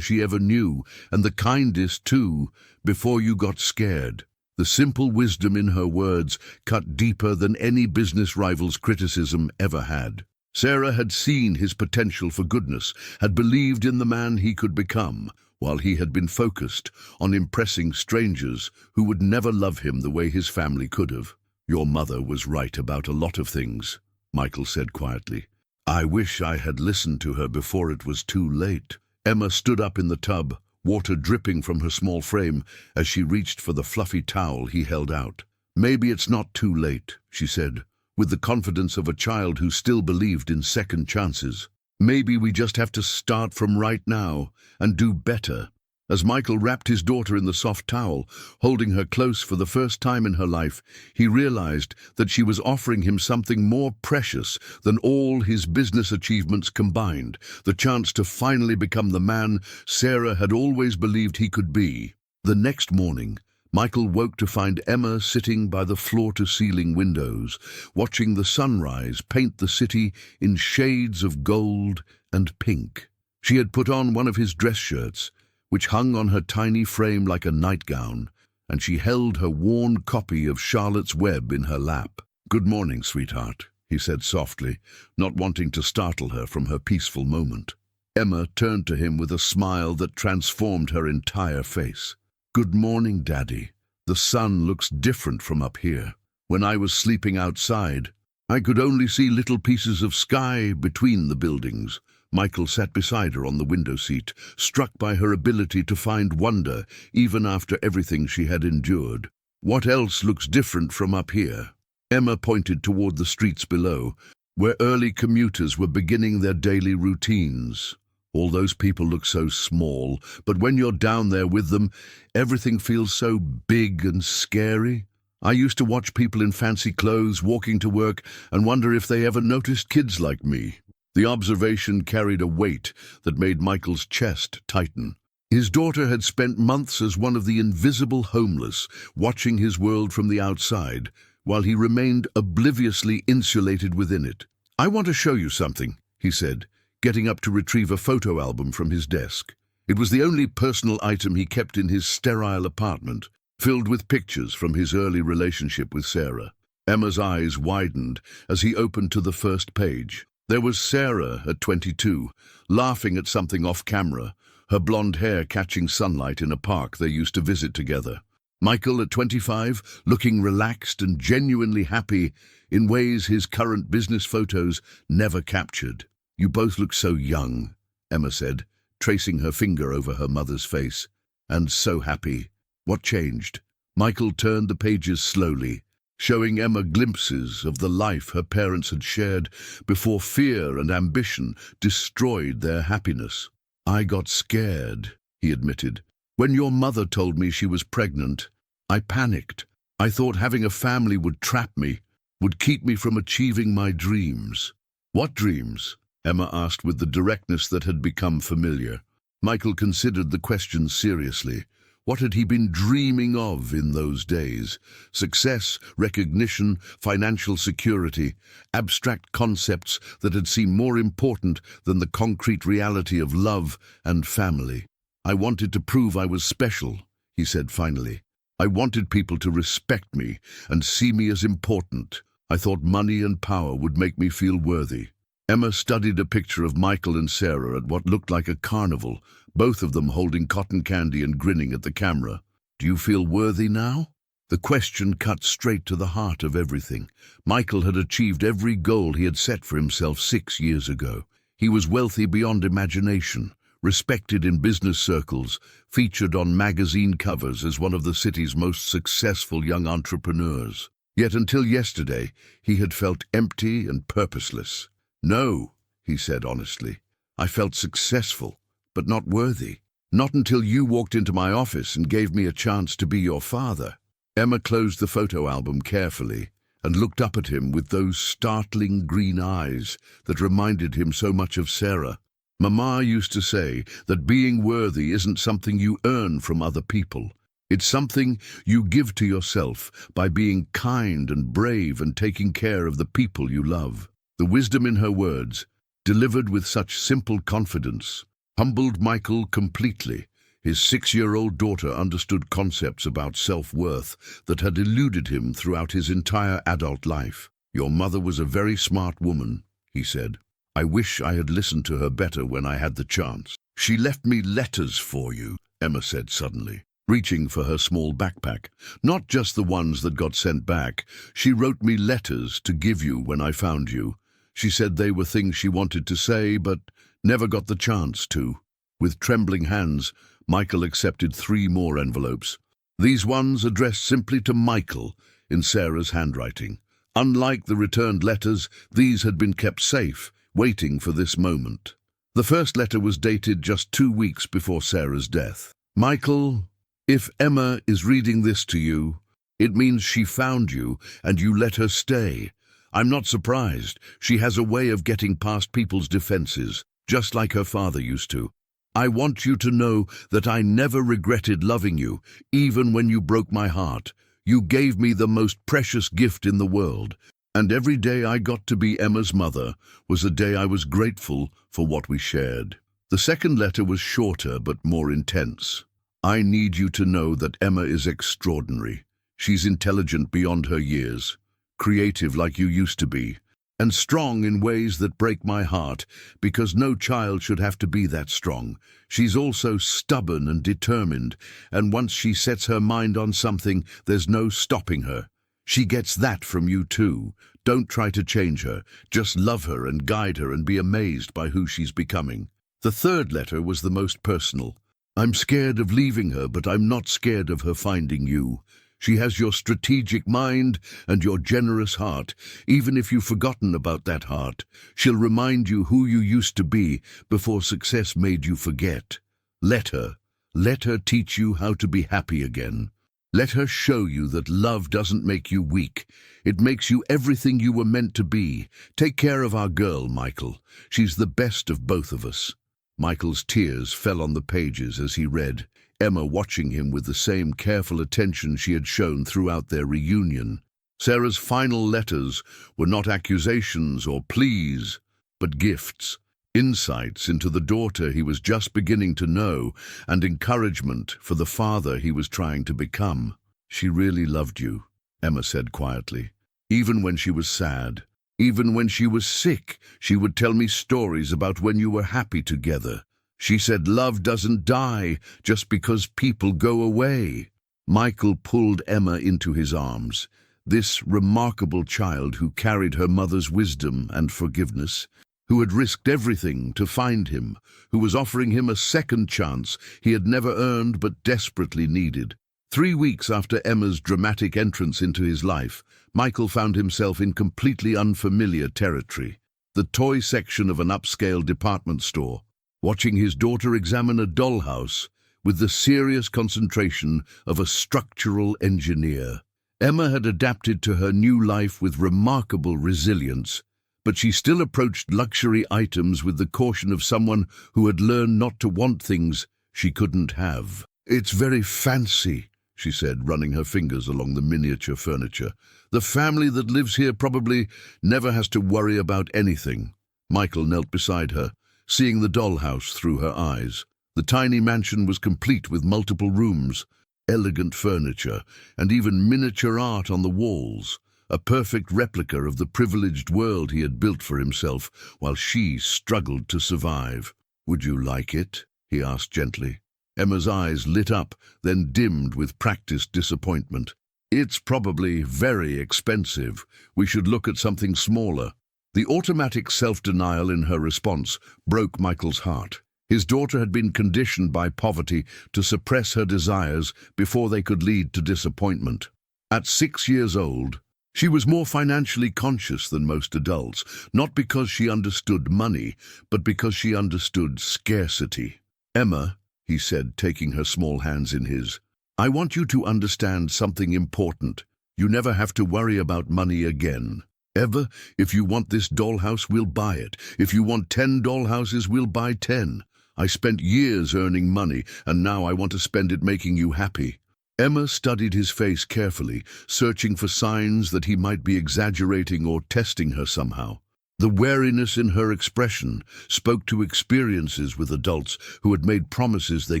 she ever knew, and the kindest too, before you got scared." The simple wisdom in her words cut deeper than any business rival's criticism ever had. Sarah had seen his potential for goodness, had believed in the man he could become, while he had been focused on impressing strangers who would never love him the way his family could have. "Your mother was right about a lot of things," Michael said quietly. "I wish I had listened to her before it was too late." Emma stood up in the tub, water dripping from her small frame as she reached for the fluffy towel he held out. "Maybe it's not too late," she said, with the confidence of a child who still believed in second chances. "Maybe we just have to start from right now and do better." As Michael wrapped his daughter in the soft towel, holding her close for the first time in her life, he realized that she was offering him something more precious than all his business achievements combined, the chance to finally become the man Sarah had always believed he could be. The next morning, Michael woke to find Emma sitting by the floor-to-ceiling windows, watching the sunrise paint the city in shades of gold and pink. She had put on one of his dress shirts, which hung on her tiny frame like a nightgown, and she held her worn copy of Charlotte's Web in her lap. "Good morning, sweetheart," he said softly, not wanting to startle her from her peaceful moment. Emma turned to him with a smile that transformed her entire face. "Good morning, Daddy. The sun looks different from up here. When I was sleeping outside, I could only see little pieces of sky between the buildings." Michael sat beside her on the window seat, struck by her ability to find wonder even after everything she had endured. "What else looks different from up here?" Emma pointed toward the streets below, where early commuters were beginning their daily routines. "All those people look so small, but when you're down there with them, everything feels so big and scary. I used to watch people in fancy clothes walking to work and wonder if they ever noticed kids like me." The observation carried a weight that made Michael's chest tighten. His daughter had spent months as one of the invisible homeless, watching his world from the outside, while he remained obliviously insulated within it. "I want to show you something," he said, getting up to retrieve a photo album from his desk. It was the only personal item he kept in his sterile apartment, filled with pictures from his early relationship with Sarah. Emma's eyes widened as he opened to the first page. There was Sarah at 22, laughing at something off camera, her blonde hair catching sunlight in a park they used to visit together. Michael at 25, looking relaxed and genuinely happy in ways his current business photos never captured. "You both look so young," Emma said, tracing her finger over her mother's face. "And so happy. What changed?" Michael turned the pages slowly, showing Emma glimpses of the life her parents had shared before fear and ambition destroyed their happiness. "I got scared," he admitted. "When your mother told me she was pregnant, I panicked. I thought having a family would trap me, would keep me from achieving my dreams." "What dreams?" Emma asked with the directness that had become familiar. Michael considered the question seriously. What had he been dreaming of in those days? Success, recognition, financial security, abstract concepts that had seemed more important than the concrete reality of love and family. "I wanted to prove I was special," he said finally. "I wanted people to respect me and see me as important. I thought money and power would make me feel worthy." Emma studied a picture of Michael and Sarah at what looked like a carnival, both of them holding cotton candy and grinning at the camera. "Do you feel worthy now?" The question cut straight to the heart of everything. Michael had achieved every goal he had set for himself 6 years ago. He was wealthy beyond imagination, respected in business circles, featured on magazine covers as one of the city's most successful young entrepreneurs. Yet until yesterday, he had felt empty and purposeless. "No," he said honestly. "I felt successful, but not worthy. Not until you walked into my office and gave me a chance to be your father." Emma closed the photo album carefully and looked up at him with those startling green eyes that reminded him so much of Sarah. "Mama used to say that being worthy isn't something you earn from other people. It's something you give to yourself by being kind and brave and taking care of the people you love." The wisdom in her words, delivered with such simple confidence, humbled Michael completely. His 6-year-old daughter understood concepts about self-worth that had eluded him throughout his entire adult life. "Your mother was a very smart woman," he said. "I wish I had listened to her better when I had the chance." "She left me letters for you," Emma said suddenly, reaching for her small backpack. "Not just the ones that got sent back. She wrote me letters to give you when I found you. She said they were things she wanted to say, but never got the chance to." With trembling hands, Michael accepted 3 more envelopes. These ones addressed simply to Michael in Sarah's handwriting. Unlike the returned letters, these had been kept safe, waiting for this moment. The first letter was dated just 2 weeks before Sarah's death. "Michael, if Emma is reading this to you, it means she found you and you let her stay. I'm not surprised. She has a way of getting past people's defenses, just like her father used to. I want you to know that I never regretted loving you, even when you broke my heart. You gave me the most precious gift in the world, and every day I got to be Emma's mother was a day I was grateful for what we shared." The second letter was shorter but more intense. I need you to know that Emma is extraordinary. She's intelligent beyond her years, creative like you used to be, and strong in ways that break my heart, because no child should have to be that strong. She's also stubborn and determined, and once she sets her mind on something, there's no stopping her. She gets that from you too. Don't try to change her. Just love her and guide her and be amazed by who she's becoming. The third letter was the most personal. I'm scared of leaving her, but I'm not scared of her finding you. She has your strategic mind and your generous heart. Even if you've forgotten about that heart, she'll remind you who you used to be before success made you forget. Let her teach you how to be happy again. Let her show you that love doesn't make you weak. It makes you everything you were meant to be. Take care of our girl, Michael. She's the best of both of us. Michael's tears fell on the pages as he read, Emma watching him with the same careful attention she had shown throughout their reunion. Sarah's final letters were not accusations or pleas, but gifts, insights into the daughter he was just beginning to know, and encouragement for the father he was trying to become. She really loved you, Emma said quietly. Even when she was sad, even when she was sick, she would tell me stories about when you were happy together. She said love doesn't die just because people go away. Michael pulled Emma into his arms. This remarkable child who carried her mother's wisdom and forgiveness, who had risked everything to find him, who was offering him a second chance he had never earned but desperately needed. 3 weeks after Emma's dramatic entrance into his life, Michael found himself in completely unfamiliar territory, the toy section of an upscale department store, watching his daughter examine a dollhouse with the serious concentration of a structural engineer. Emma had adapted to her new life with remarkable resilience, but she still approached luxury items with the caution of someone who had learned not to want things she couldn't have. It's very fancy, she said, running her fingers along the miniature furniture. The family that lives here probably never has to worry about anything. Michael knelt beside her, seeing the dollhouse through her eyes. The tiny mansion was complete with multiple rooms, elegant furniture, and even miniature art on the walls, a perfect replica of the privileged world he had built for himself while she struggled to survive. Would you like it? He asked gently. Emma's eyes lit up, then dimmed with practiced disappointment. It's probably very expensive. We should look at something smaller. The automatic self-denial in her response broke Michael's heart. His daughter had been conditioned by poverty to suppress her desires before they could lead to disappointment. At 6 years old, she was more financially conscious than most adults, not because she understood money, but because she understood scarcity. Emma, he said, taking her small hands in his, I want you to understand something important. You never have to worry about money again. Ever, if you want this dollhouse, we'll buy it. If you want 10 dollhouses, we'll buy 10. I spent years earning money, and now I want to spend it making you happy. Emma studied his face carefully, searching for signs that he might be exaggerating or testing her somehow. The wariness in her expression spoke to experiences with adults who had made promises they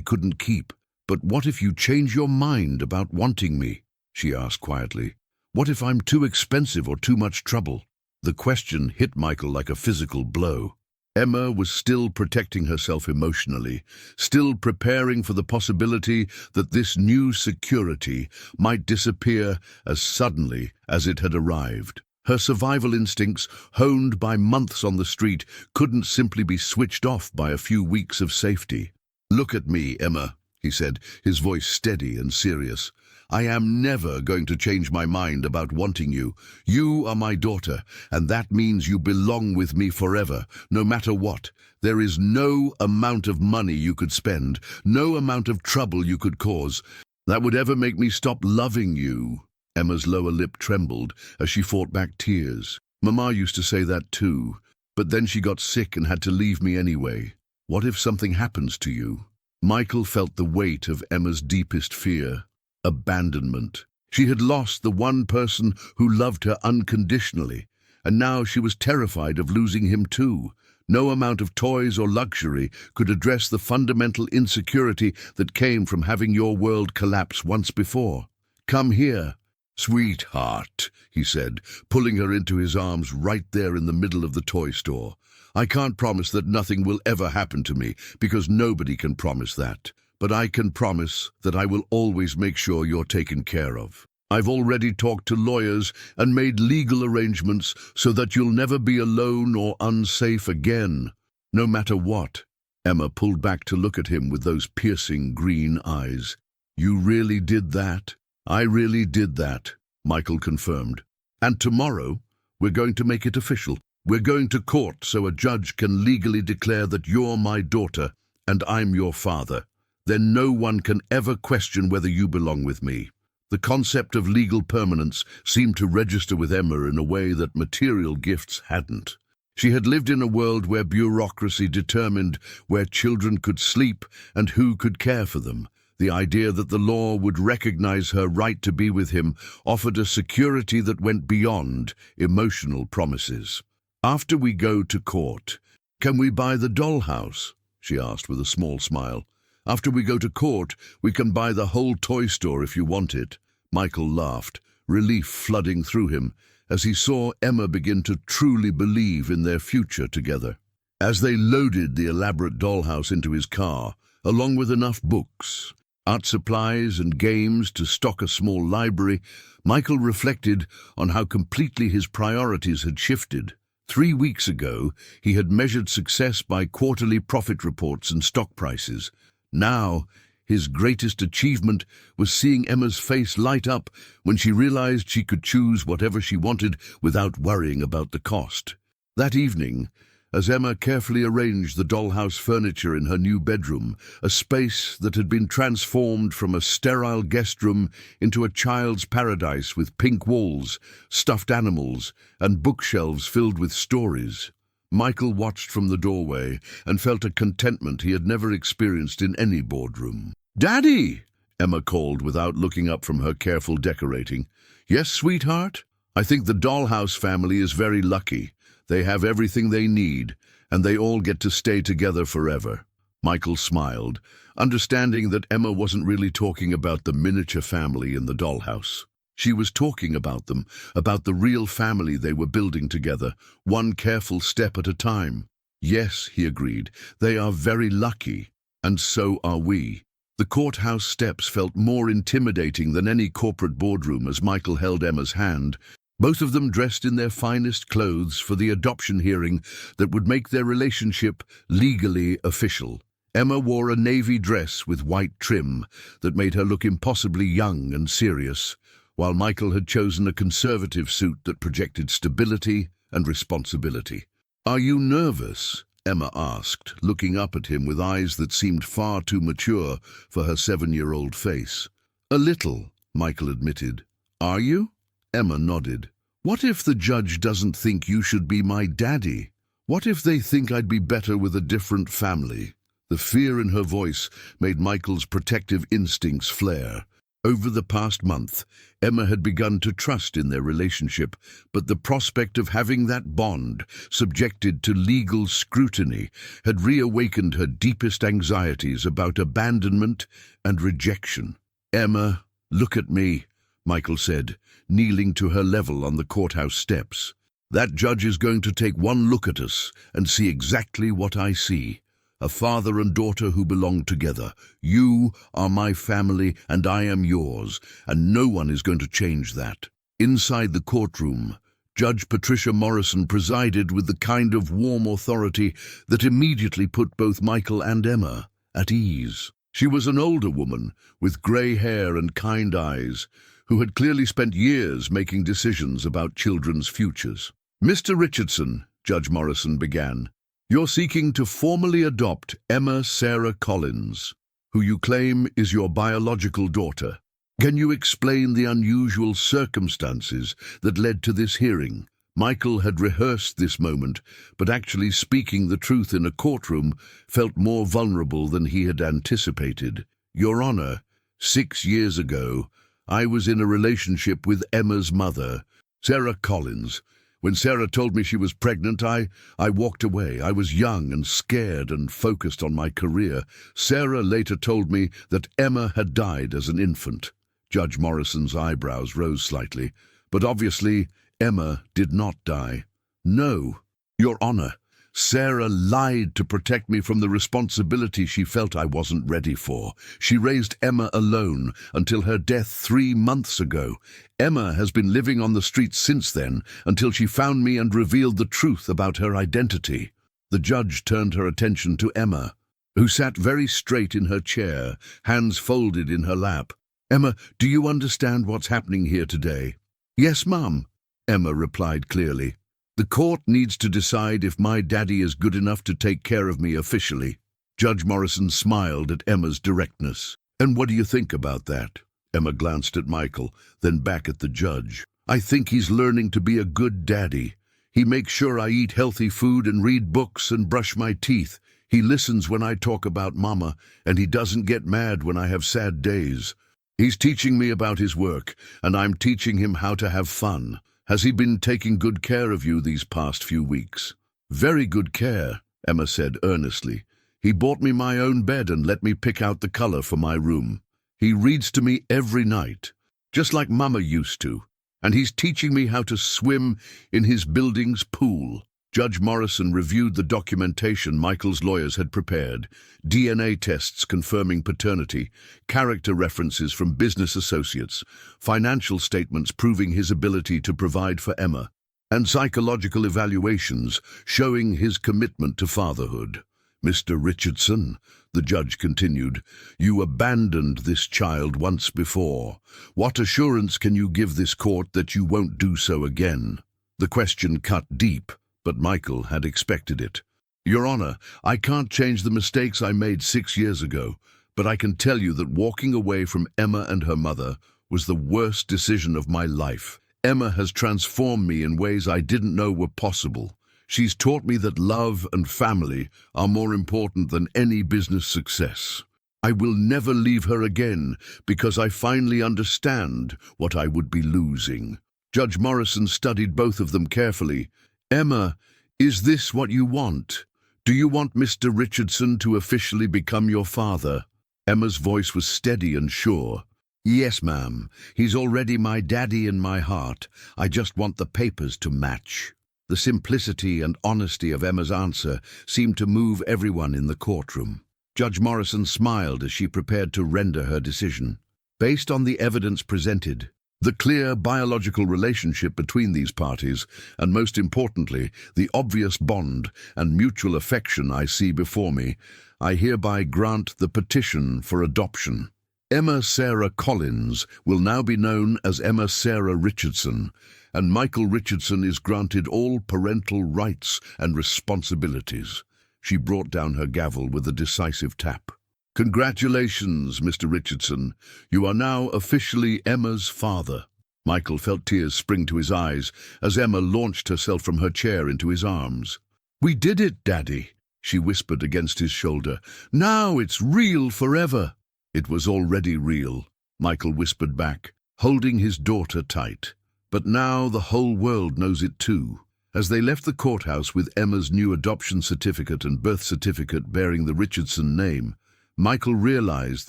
couldn't keep. But what if you change your mind about wanting me? She asked quietly. What if I'm too expensive or too much trouble? The question hit Michael like a physical blow. Emma was still protecting herself emotionally, still preparing for the possibility that this new security might disappear as suddenly as it had arrived. Her survival instincts, honed by months on the street, couldn't simply be switched off by a few weeks of safety. Look at me, Emma, he said, his voice steady and serious. I am never going to change my mind about wanting you. You are my daughter, and that means you belong with me forever, no matter what. There is no amount of money you could spend, no amount of trouble you could cause, that would ever make me stop loving you. Emma's lower lip trembled as she fought back tears. Mama used to say that too, but then she got sick and had to leave me anyway. What if something happens to you? Michael felt the weight of Emma's deepest fear. Abandonment. She had lost the one person who loved her unconditionally, and now she was terrified of losing him too, No amount of toys or luxury could address the fundamental insecurity that came from having your world collapse once before. Come here, sweetheart, he said, pulling her into his arms right there in the middle of the toy store. I can't promise that nothing will ever happen to me, because nobody can promise that. But I can promise that I will always make sure you're taken care of. I've already talked to lawyers and made legal arrangements so that you'll never be alone or unsafe again, no matter what. Emma pulled back to look at him with those piercing green eyes. You really did that? I really did that, Michael confirmed. And tomorrow, we're going to make it official. We're going to court so a judge can legally declare that you're my daughter and I'm your father. Then no one can ever question whether you belong with me. The concept of legal permanence seemed to register with Emma in a way that material gifts hadn't. She had lived in a world where bureaucracy determined where children could sleep and who could care for them. The idea that the law would recognize her right to be with him offered a security that went beyond emotional promises. After we go to court, can we buy the dollhouse? She asked with a small smile. After we go to court, we can buy the whole toy store if you want it. Michael laughed, relief flooding through him as he saw Emma begin to truly believe in their future together. As they loaded the elaborate dollhouse into his car, along with enough books, art supplies and games to stock a small library, Michael reflected on how completely his priorities had shifted. 3 weeks ago, he had measured success by quarterly profit reports and stock prices. Now, his greatest achievement was seeing Emma's face light up when she realized she could choose whatever she wanted without worrying about the cost. That evening, as Emma carefully arranged the dollhouse furniture in her new bedroom, a space that had been transformed from a sterile guest room into a child's paradise with pink walls, stuffed animals, and bookshelves filled with stories, Michael watched from the doorway and felt a contentment he had never experienced in any boardroom. "Daddy!" Emma called without looking up from her careful decorating. "Yes, sweetheart? I think the dollhouse family is very lucky. They have everything they need, and they all get to stay together forever." Michael smiled, understanding that Emma wasn't really talking about the miniature family in the dollhouse. She was talking about them, about the real family they were building together, one careful step at a time. "Yes," he agreed, "they are very lucky, and so are we." The courthouse steps felt more intimidating than any corporate boardroom as Michael held Emma's hand, both of them dressed in their finest clothes for the adoption hearing that would make their relationship legally official. Emma wore a navy dress with white trim that made her look impossibly young and serious, while Michael had chosen a conservative suit that projected stability and responsibility. "Are you nervous?" Emma asked, looking up at him with eyes that seemed far too mature for her 7-year-old face. "A little," Michael admitted. "Are you?" Emma nodded. "What if the judge doesn't think you should be my daddy? What if they think I'd be better with a different family?" The fear in her voice made Michael's protective instincts flare. Over the past month, Emma had begun to trust in their relationship, but the prospect of having that bond subjected to legal scrutiny had reawakened her deepest anxieties about abandonment and rejection. "Emma, look at me," Michael said, kneeling to her level on the courthouse steps. "That judge is going to take one look at us and see exactly what I see. A father and daughter who belong together. You are my family and I am yours, and no one is going to change that." Inside the courtroom, Judge Patricia Morrison presided with the kind of warm authority that immediately put both Michael and Emma at ease. She was an older woman with grey hair and kind eyes, who had clearly spent years making decisions about children's futures. "Mr. Richardson," Judge Morrison began, "you're seeking to formally adopt Emma Sarah Collins, who you claim is your biological daughter. Can you explain the unusual circumstances that led to this hearing?" Michael had rehearsed this moment, but actually speaking the truth in a courtroom felt more vulnerable than he had anticipated. "Your Honor, 6 years ago, I was in a relationship with Emma's mother, Sarah Collins. When Sarah told me she was pregnant, I walked away. I was young and scared and focused on my career. Sarah later told me that Emma had died as an infant. Judge Morrison's eyebrows rose slightly. But obviously, Emma did not die. No, Your Honor, Sarah lied to protect me from the responsibility she felt I wasn't ready for. She raised Emma alone until her death 3 months ago. Emma has been living on the streets since then, until she found me and revealed the truth about her identity. The judge turned her attention to Emma, who sat very straight in her chair, hands folded in her lap. "Emma, do you understand what's happening here today?" "Yes, Mum," Emma replied clearly. "The court needs to decide if my daddy is good enough to take care of me officially." Judge Morrison smiled at Emma's directness. "And what do you think about that?" Emma glanced at Michael, then back at the judge. "I think he's learning to be a good daddy. He makes sure I eat healthy food and read books and brush my teeth. He listens when I talk about Mama, and he doesn't get mad when I have sad days. He's teaching me about his work, and I'm teaching him how to have fun. Has he been taking good care of you these past few weeks?" "Very good care," Emma said earnestly. "He bought me my own bed and let me pick out the color for my room. He reads to me every night, just like Mama used to. And he's teaching me how to swim in his building's pool." Judge Morrison reviewed the documentation Michael's lawyers had prepared: DNA tests confirming paternity, character references from business associates, financial statements proving his ability to provide for Emma, and psychological evaluations showing his commitment to fatherhood. "Mr. Richardson," the judge continued, "you abandoned this child once before. What assurance can you give this court that you won't do so again?" The question cut deep, but Michael had expected it. "Your Honor, I can't change the mistakes I made 6 years ago, but I can tell you that walking away from Emma and her mother was the worst decision of my life. Emma has transformed me in ways I didn't know were possible. She's taught me that love and family are more important than any business success. I will never leave her again because I finally understand what I would be losing." Judge Morrison studied both of them carefully. "Emma, is this what you want? Do you want Mr. Richardson to officially become your father?" Emma's voice was steady and sure. "Yes, ma'am. He's already my daddy in my heart. I just want the papers to match." The simplicity and honesty of Emma's answer seemed to move everyone in the courtroom. Judge Morrison smiled as she prepared to render her decision. Based on the evidence presented, the clear biological relationship between these parties, and most importantly, the obvious bond and mutual affection I see before me, I hereby grant the petition for adoption. Emma Sarah Collins will now be known as Emma Sarah Richardson, and Michael Richardson is granted all parental rights and responsibilities. She brought down her gavel with a decisive tap. "Congratulations, Mr. Richardson. You are now officially Emma's father." Michael felt tears spring to his eyes as Emma launched herself from her chair into his arms. "We did it, Daddy," she whispered against his shoulder. "Now it's real forever." "It was already real," Michael whispered back, holding his daughter tight. "But now the whole world knows it too." As they left the courthouse with Emma's new adoption certificate and birth certificate bearing the Richardson name, Michael realized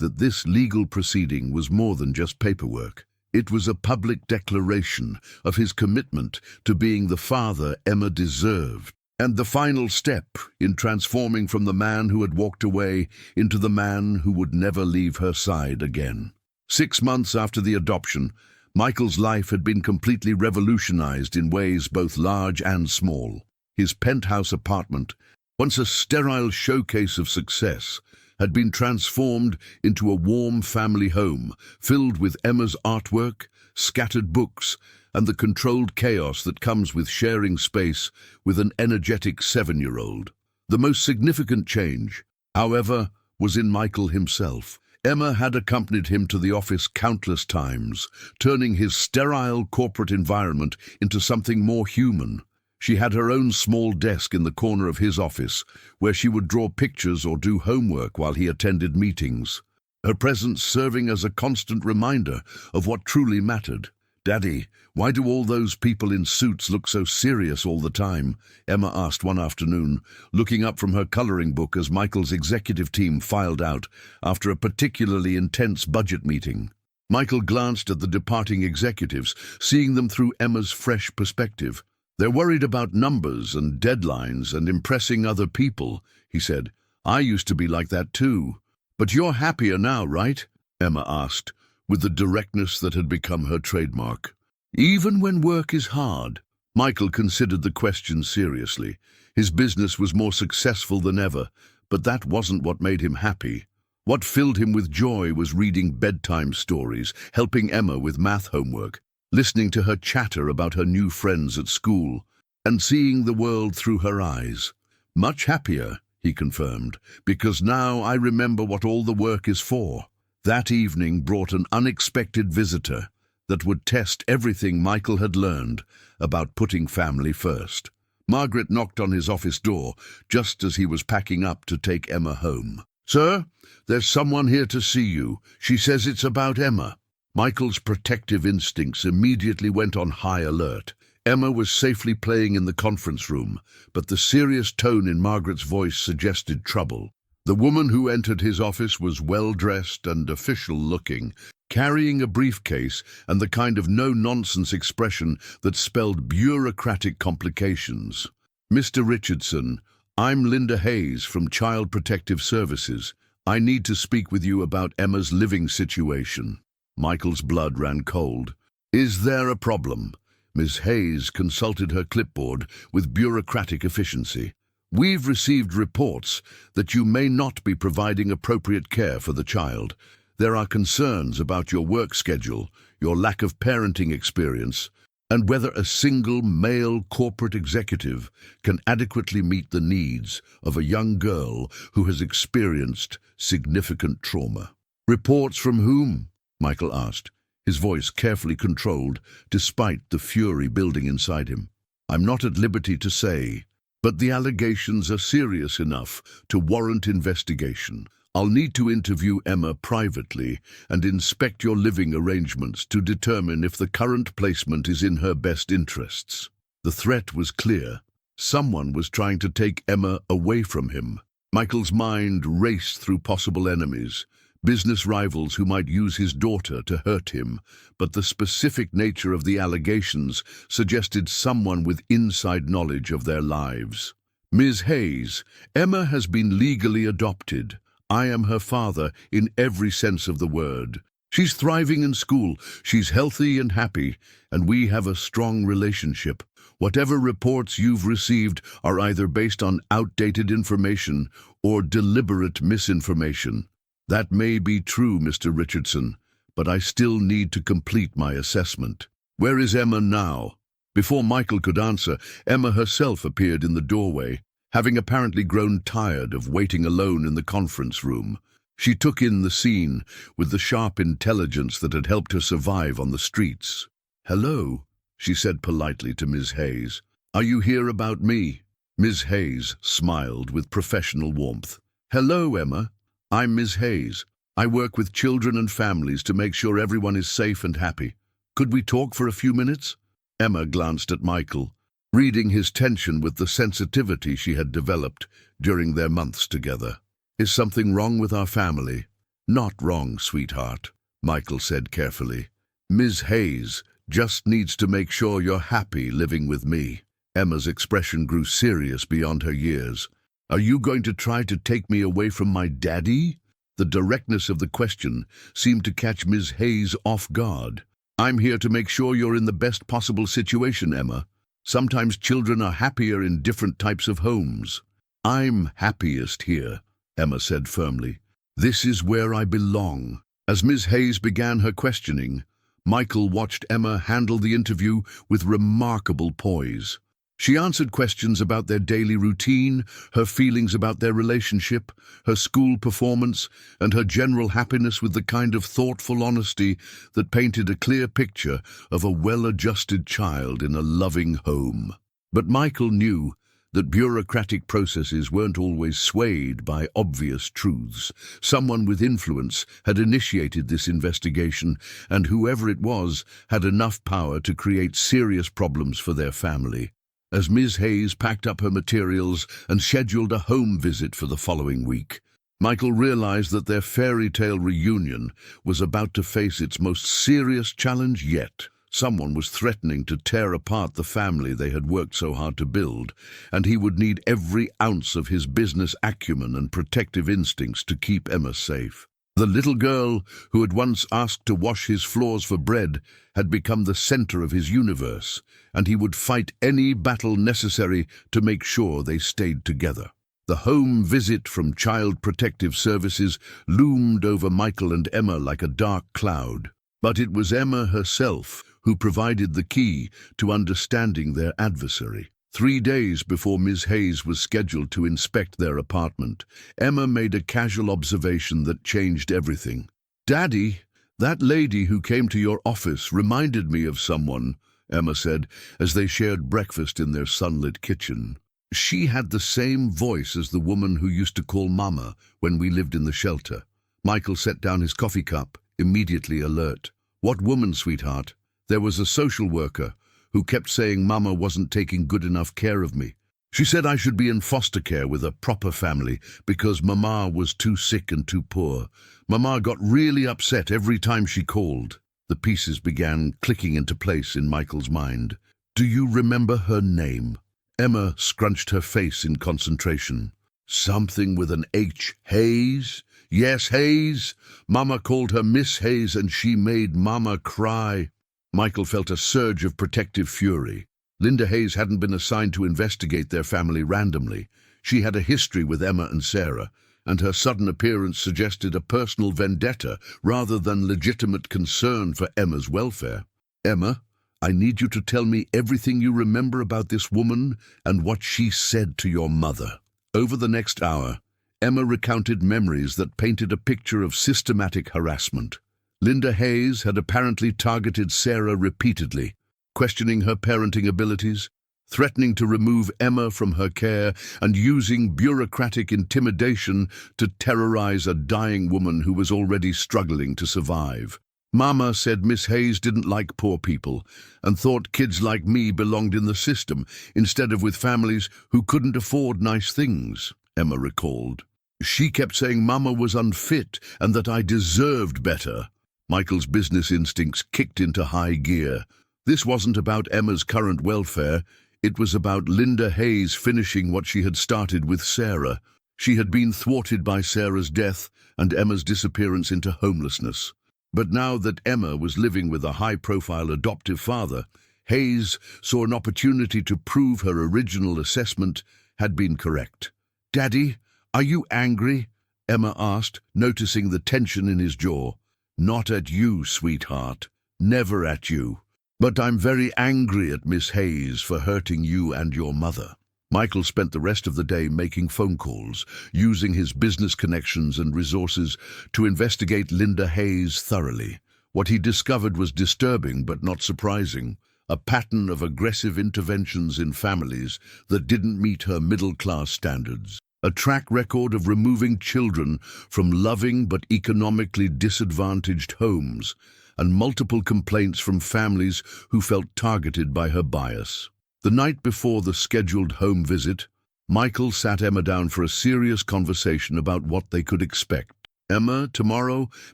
that this legal proceeding was more than just paperwork. It was a public declaration of his commitment to being the father Emma deserved, and the final step in transforming from the man who had walked away into the man who would never leave her side again. 6 months after the adoption, Michael's life had been completely revolutionized in ways both large and small. His penthouse apartment, once a sterile showcase of success, had been transformed into a warm family home filled with Emma's artwork, scattered books, and the controlled chaos that comes with sharing space with an energetic 7-year-old. The most significant change, however, was in Michael himself. Emma had accompanied him to the office countless times, turning his sterile corporate environment into something more human. She had her own small desk in the corner of his office, where she would draw pictures or do homework while he attended meetings, her presence serving as a constant reminder of what truly mattered: "Daddy, why do all those people in suits look so serious all the time?" Emma asked one afternoon, looking up from her coloring book as Michael's executive team filed out after a particularly intense budget meeting. Michael glanced at the departing executives, seeing them through Emma's fresh perspective. "They're worried about numbers and deadlines and impressing other people," he said. "I used to be like that too. But you're happier now, right?" Emma asked, with the directness that had become her trademark. "Even when work is hard?" Michael considered the question seriously. His business was more successful than ever, but that wasn't what made him happy. What filled him with joy was reading bedtime stories, helping Emma with math homework, listening to her chatter about her new friends at school, and seeing the world through her eyes. "Much happier," he confirmed, "because now I remember what all the work is for." That evening brought an unexpected visitor that would test everything Michael had learned about putting family first. Margaret knocked on his office door just as he was packing up to take Emma home. "Sir, there's someone here to see you. She says it's about Emma." Michael's protective instincts immediately went on high alert. Emma was safely playing in the conference room, but the serious tone in Margaret's voice suggested trouble. The woman who entered his office was well-dressed and official-looking, carrying a briefcase and the kind of no-nonsense expression that spelled bureaucratic complications. "Mr. Richardson, I'm Linda Hayes from Child Protective Services. I need to speak with you about Emma's living situation." Michael's blood ran cold. "Is there a problem?" Ms. Hayes consulted her clipboard with bureaucratic efficiency. "We've received reports that you may not be providing appropriate care for the child. There are concerns about your work schedule, your lack of parenting experience, and whether a single male corporate executive can adequately meet the needs of a young girl who has experienced significant trauma." "Reports from whom?" Michael asked, his voice carefully controlled despite the fury building inside him. "I'm not at liberty to say, but the allegations are serious enough to warrant investigation. I'll need to interview Emma privately and inspect your living arrangements to determine if the current placement is in her best interests." The threat was clear. Someone was trying to take Emma away from him. Michael's mind raced through possible enemies, business rivals who might use his daughter to hurt him, but the specific nature of the allegations suggested someone with inside knowledge of their lives. "Ms. Hayes, Emma has been legally adopted. I am her father in every sense of the word. She's thriving in school, she's healthy and happy, and we have a strong relationship. Whatever reports you've received are either based on outdated information or deliberate misinformation." "That may be true, Mr. Richardson, but I still need to complete my assessment." "Where is Emma now?" Before Michael could answer, Emma herself appeared in the doorway, having apparently grown tired of waiting alone in the conference room. She took in the scene with the sharp intelligence that had helped her survive on the streets. "Hello," she said politely to Ms. Hayes. "Are you here about me?" Ms. Hayes smiled with professional warmth. "Hello, Emma. I'm Ms. Hayes. I work with children and families to make sure everyone is safe and happy. Could we talk for a few minutes?" Emma glanced at Michael, reading his tension with the sensitivity she had developed during their months together. "Is something wrong with our family?" "Not wrong, sweetheart," Michael said carefully. "Ms. Hayes just needs to make sure you're happy living with me." Emma's expression grew serious beyond her years. "Are you going to try to take me away from my daddy?" The directness of the question seemed to catch Ms. Hayes off guard. "I'm here to make sure you're in the best possible situation, Emma. Sometimes children are happier in different types of homes." "I'm happiest here," Emma said firmly. "This is where I belong." As Ms. Hayes began her questioning, Michael watched Emma handle the interview with remarkable poise. She answered questions about their daily routine, her feelings about their relationship, her school performance, and her general happiness with the kind of thoughtful honesty that painted a clear picture of a well-adjusted child in a loving home. But Michael knew that bureaucratic processes weren't always swayed by obvious truths. Someone with influence had initiated this investigation, and whoever it was had enough power to create serious problems for their family. As Ms. Hayes packed up her materials and scheduled a home visit for the following week, Michael realized that their fairy tale reunion was about to face its most serious challenge yet. Someone was threatening to tear apart the family they had worked so hard to build, and he would need every ounce of his business acumen and protective instincts to keep Emma safe. The little girl who had once asked to wash his floors for bread had become the center of his universe, and he would fight any battle necessary to make sure they stayed together. The home visit from Child Protective Services loomed over Michael and Emma like a dark cloud. But it was Emma herself who provided the key to understanding their adversary. 3 days before Ms. Hayes was scheduled to inspect their apartment, Emma made a casual observation that changed everything. "Daddy, that lady who came to your office reminded me of someone," Emma said, as they shared breakfast in their sunlit kitchen. "She had the same voice as the woman who used to call Mama when we lived in the shelter." Michael set down his coffee cup, immediately alert. "What woman, sweetheart?" "There was a social worker who kept saying Mama wasn't taking good enough care of me. She said I should be in foster care with a proper family because Mama was too sick and too poor. Mama got really upset every time she called." The pieces began clicking into place in Michael's mind. "Do you remember her name?" Emma scrunched her face in concentration. "Something with an H. Hayes? Yes, Hayes. Mama called her Miss Hayes and she made Mama cry." Michael felt a surge of protective fury. Linda Hayes hadn't been assigned to investigate their family randomly. She had a history with Emma and Sarah, and her sudden appearance suggested a personal vendetta rather than legitimate concern for Emma's welfare. "Emma, I need you to tell me everything you remember about this woman and what she said to your mother." Over the next hour, Emma recounted memories that painted a picture of systematic harassment. Linda Hayes had apparently targeted Sarah repeatedly, questioning her parenting abilities, threatening to remove Emma from her care, and using bureaucratic intimidation to terrorize a dying woman who was already struggling to survive. Mama said Miss Hayes didn't like poor people and thought kids like me belonged in the system instead of with families who couldn't afford nice things, Emma recalled. "She kept saying Mama was unfit and that I deserved better." Michael's business instincts kicked into high gear. This wasn't about Emma's current welfare. It was about Linda Hayes finishing what she had started with Sarah. She had been thwarted by Sarah's death and Emma's disappearance into homelessness. But now that Emma was living with a high-profile adoptive father, Hayes saw an opportunity to prove her original assessment had been correct. "Daddy, are you angry?" Emma asked, noticing the tension in his jaw. "Not at you, sweetheart. Never at you. But I'm very angry at Miss Hayes for hurting you and your mother." Michael spent the rest of the day making phone calls, using his business connections and resources to investigate Linda Hayes thoroughly. What he discovered was disturbing but not surprising, a pattern of aggressive interventions in families that didn't meet her middle-class standards, a track record of removing children from loving but economically disadvantaged homes, and multiple complaints from families who felt targeted by her bias. The night before the scheduled home visit, Michael sat Emma down for a serious conversation about what they could expect. "Emma, tomorrow,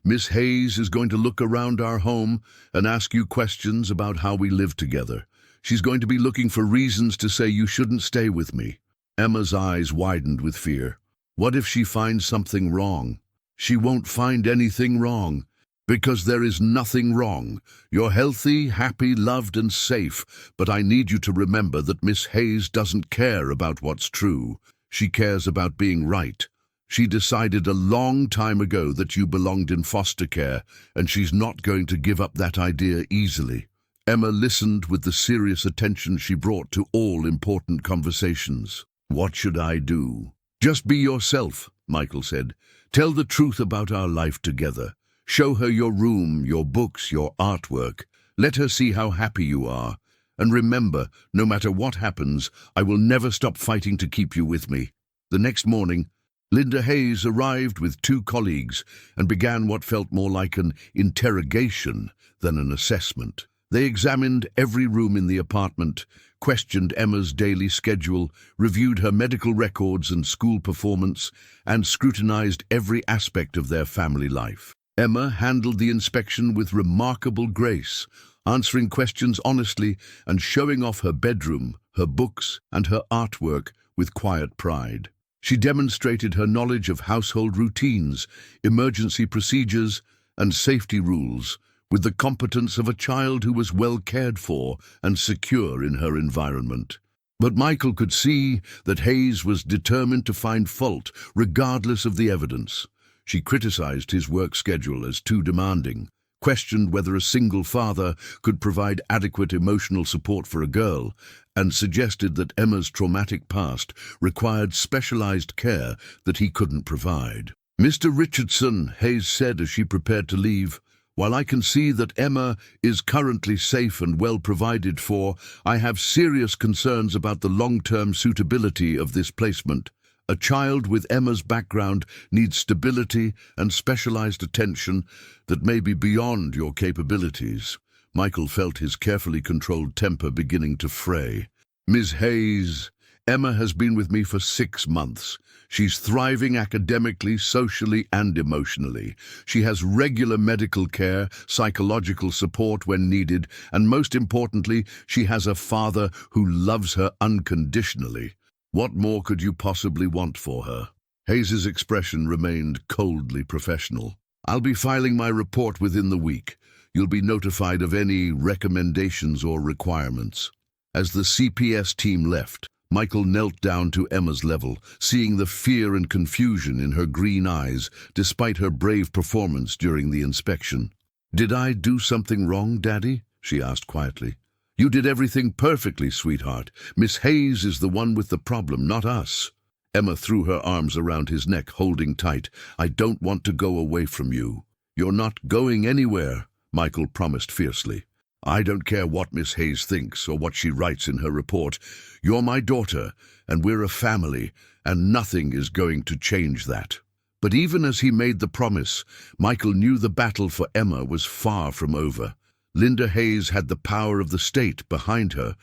Miss Hayes is going to look around our home and ask you questions about how we live together. She's going to be looking for reasons to say you shouldn't stay with me." Emma's eyes widened with fear. "What if she finds something wrong?" "She won't find anything wrong. Because there is nothing wrong. You're healthy, happy, loved and safe, but I need you to remember that Miss Hayes doesn't care about what's true. She cares about being right. She decided a long time ago that you belonged in foster care, and she's not going to give up that idea easily." Emma listened with the serious attention she brought to all important conversations. "What should I do?" "Just be yourself," Michael said. "Tell the truth about our life together. Show her your room, your books, your artwork. Let her see how happy you are. And remember, no matter what happens, I will never stop fighting to keep you with me." The next morning, Linda Hayes arrived with 2 colleagues and began what felt more like an interrogation than an assessment. They examined every room in the apartment, questioned Emma's daily schedule, reviewed her medical records and school performance, and scrutinized every aspect of their family life. Emma handled the inspection with remarkable grace, answering questions honestly and showing off her bedroom, her books, and her artwork with quiet pride. She demonstrated her knowledge of household routines, emergency procedures, and safety rules, with the competence of a child who was well cared for and secure in her environment. But Michael could see that Hayes was determined to find fault, regardless of the evidence. She criticized his work schedule as too demanding, questioned whether a single father could provide adequate emotional support for a girl, and suggested that Emma's traumatic past required specialized care that he couldn't provide. "Mr. Richardson," Hayes said as she prepared to leave, "while I can see that Emma is currently safe and well provided for, I have serious concerns about the long-term suitability of this placement. A child with Emma's background needs stability and specialized attention that may be beyond your capabilities." Michael felt his carefully controlled temper beginning to fray. "Ms. Hayes, Emma has been with me for 6 months. She's thriving academically, socially, and emotionally. She has regular medical care, psychological support when needed, and most importantly, she has a father who loves her unconditionally. What more could you possibly want for her?" Hayes's expression remained coldly professional. "I'll be filing my report within the week. You'll be notified of any recommendations or requirements." As the CPS team left, Michael knelt down to Emma's level, seeing the fear and confusion in her green eyes, despite her brave performance during the inspection. "Did I do something wrong, Daddy?" she asked quietly. "You did everything perfectly, sweetheart. Miss Hayes is the one with the problem, not us." Emma threw her arms around his neck, holding tight. "I don't want to go away from you." "You're not going anywhere," Michael promised fiercely. "I don't care what Miss Hayes thinks or what she writes in her report. You're my daughter, and we're a family, and nothing is going to change that." But even as he made the promise, Michael knew the battle for Emma was far from over. Linda Hayes had the power of the state behind her,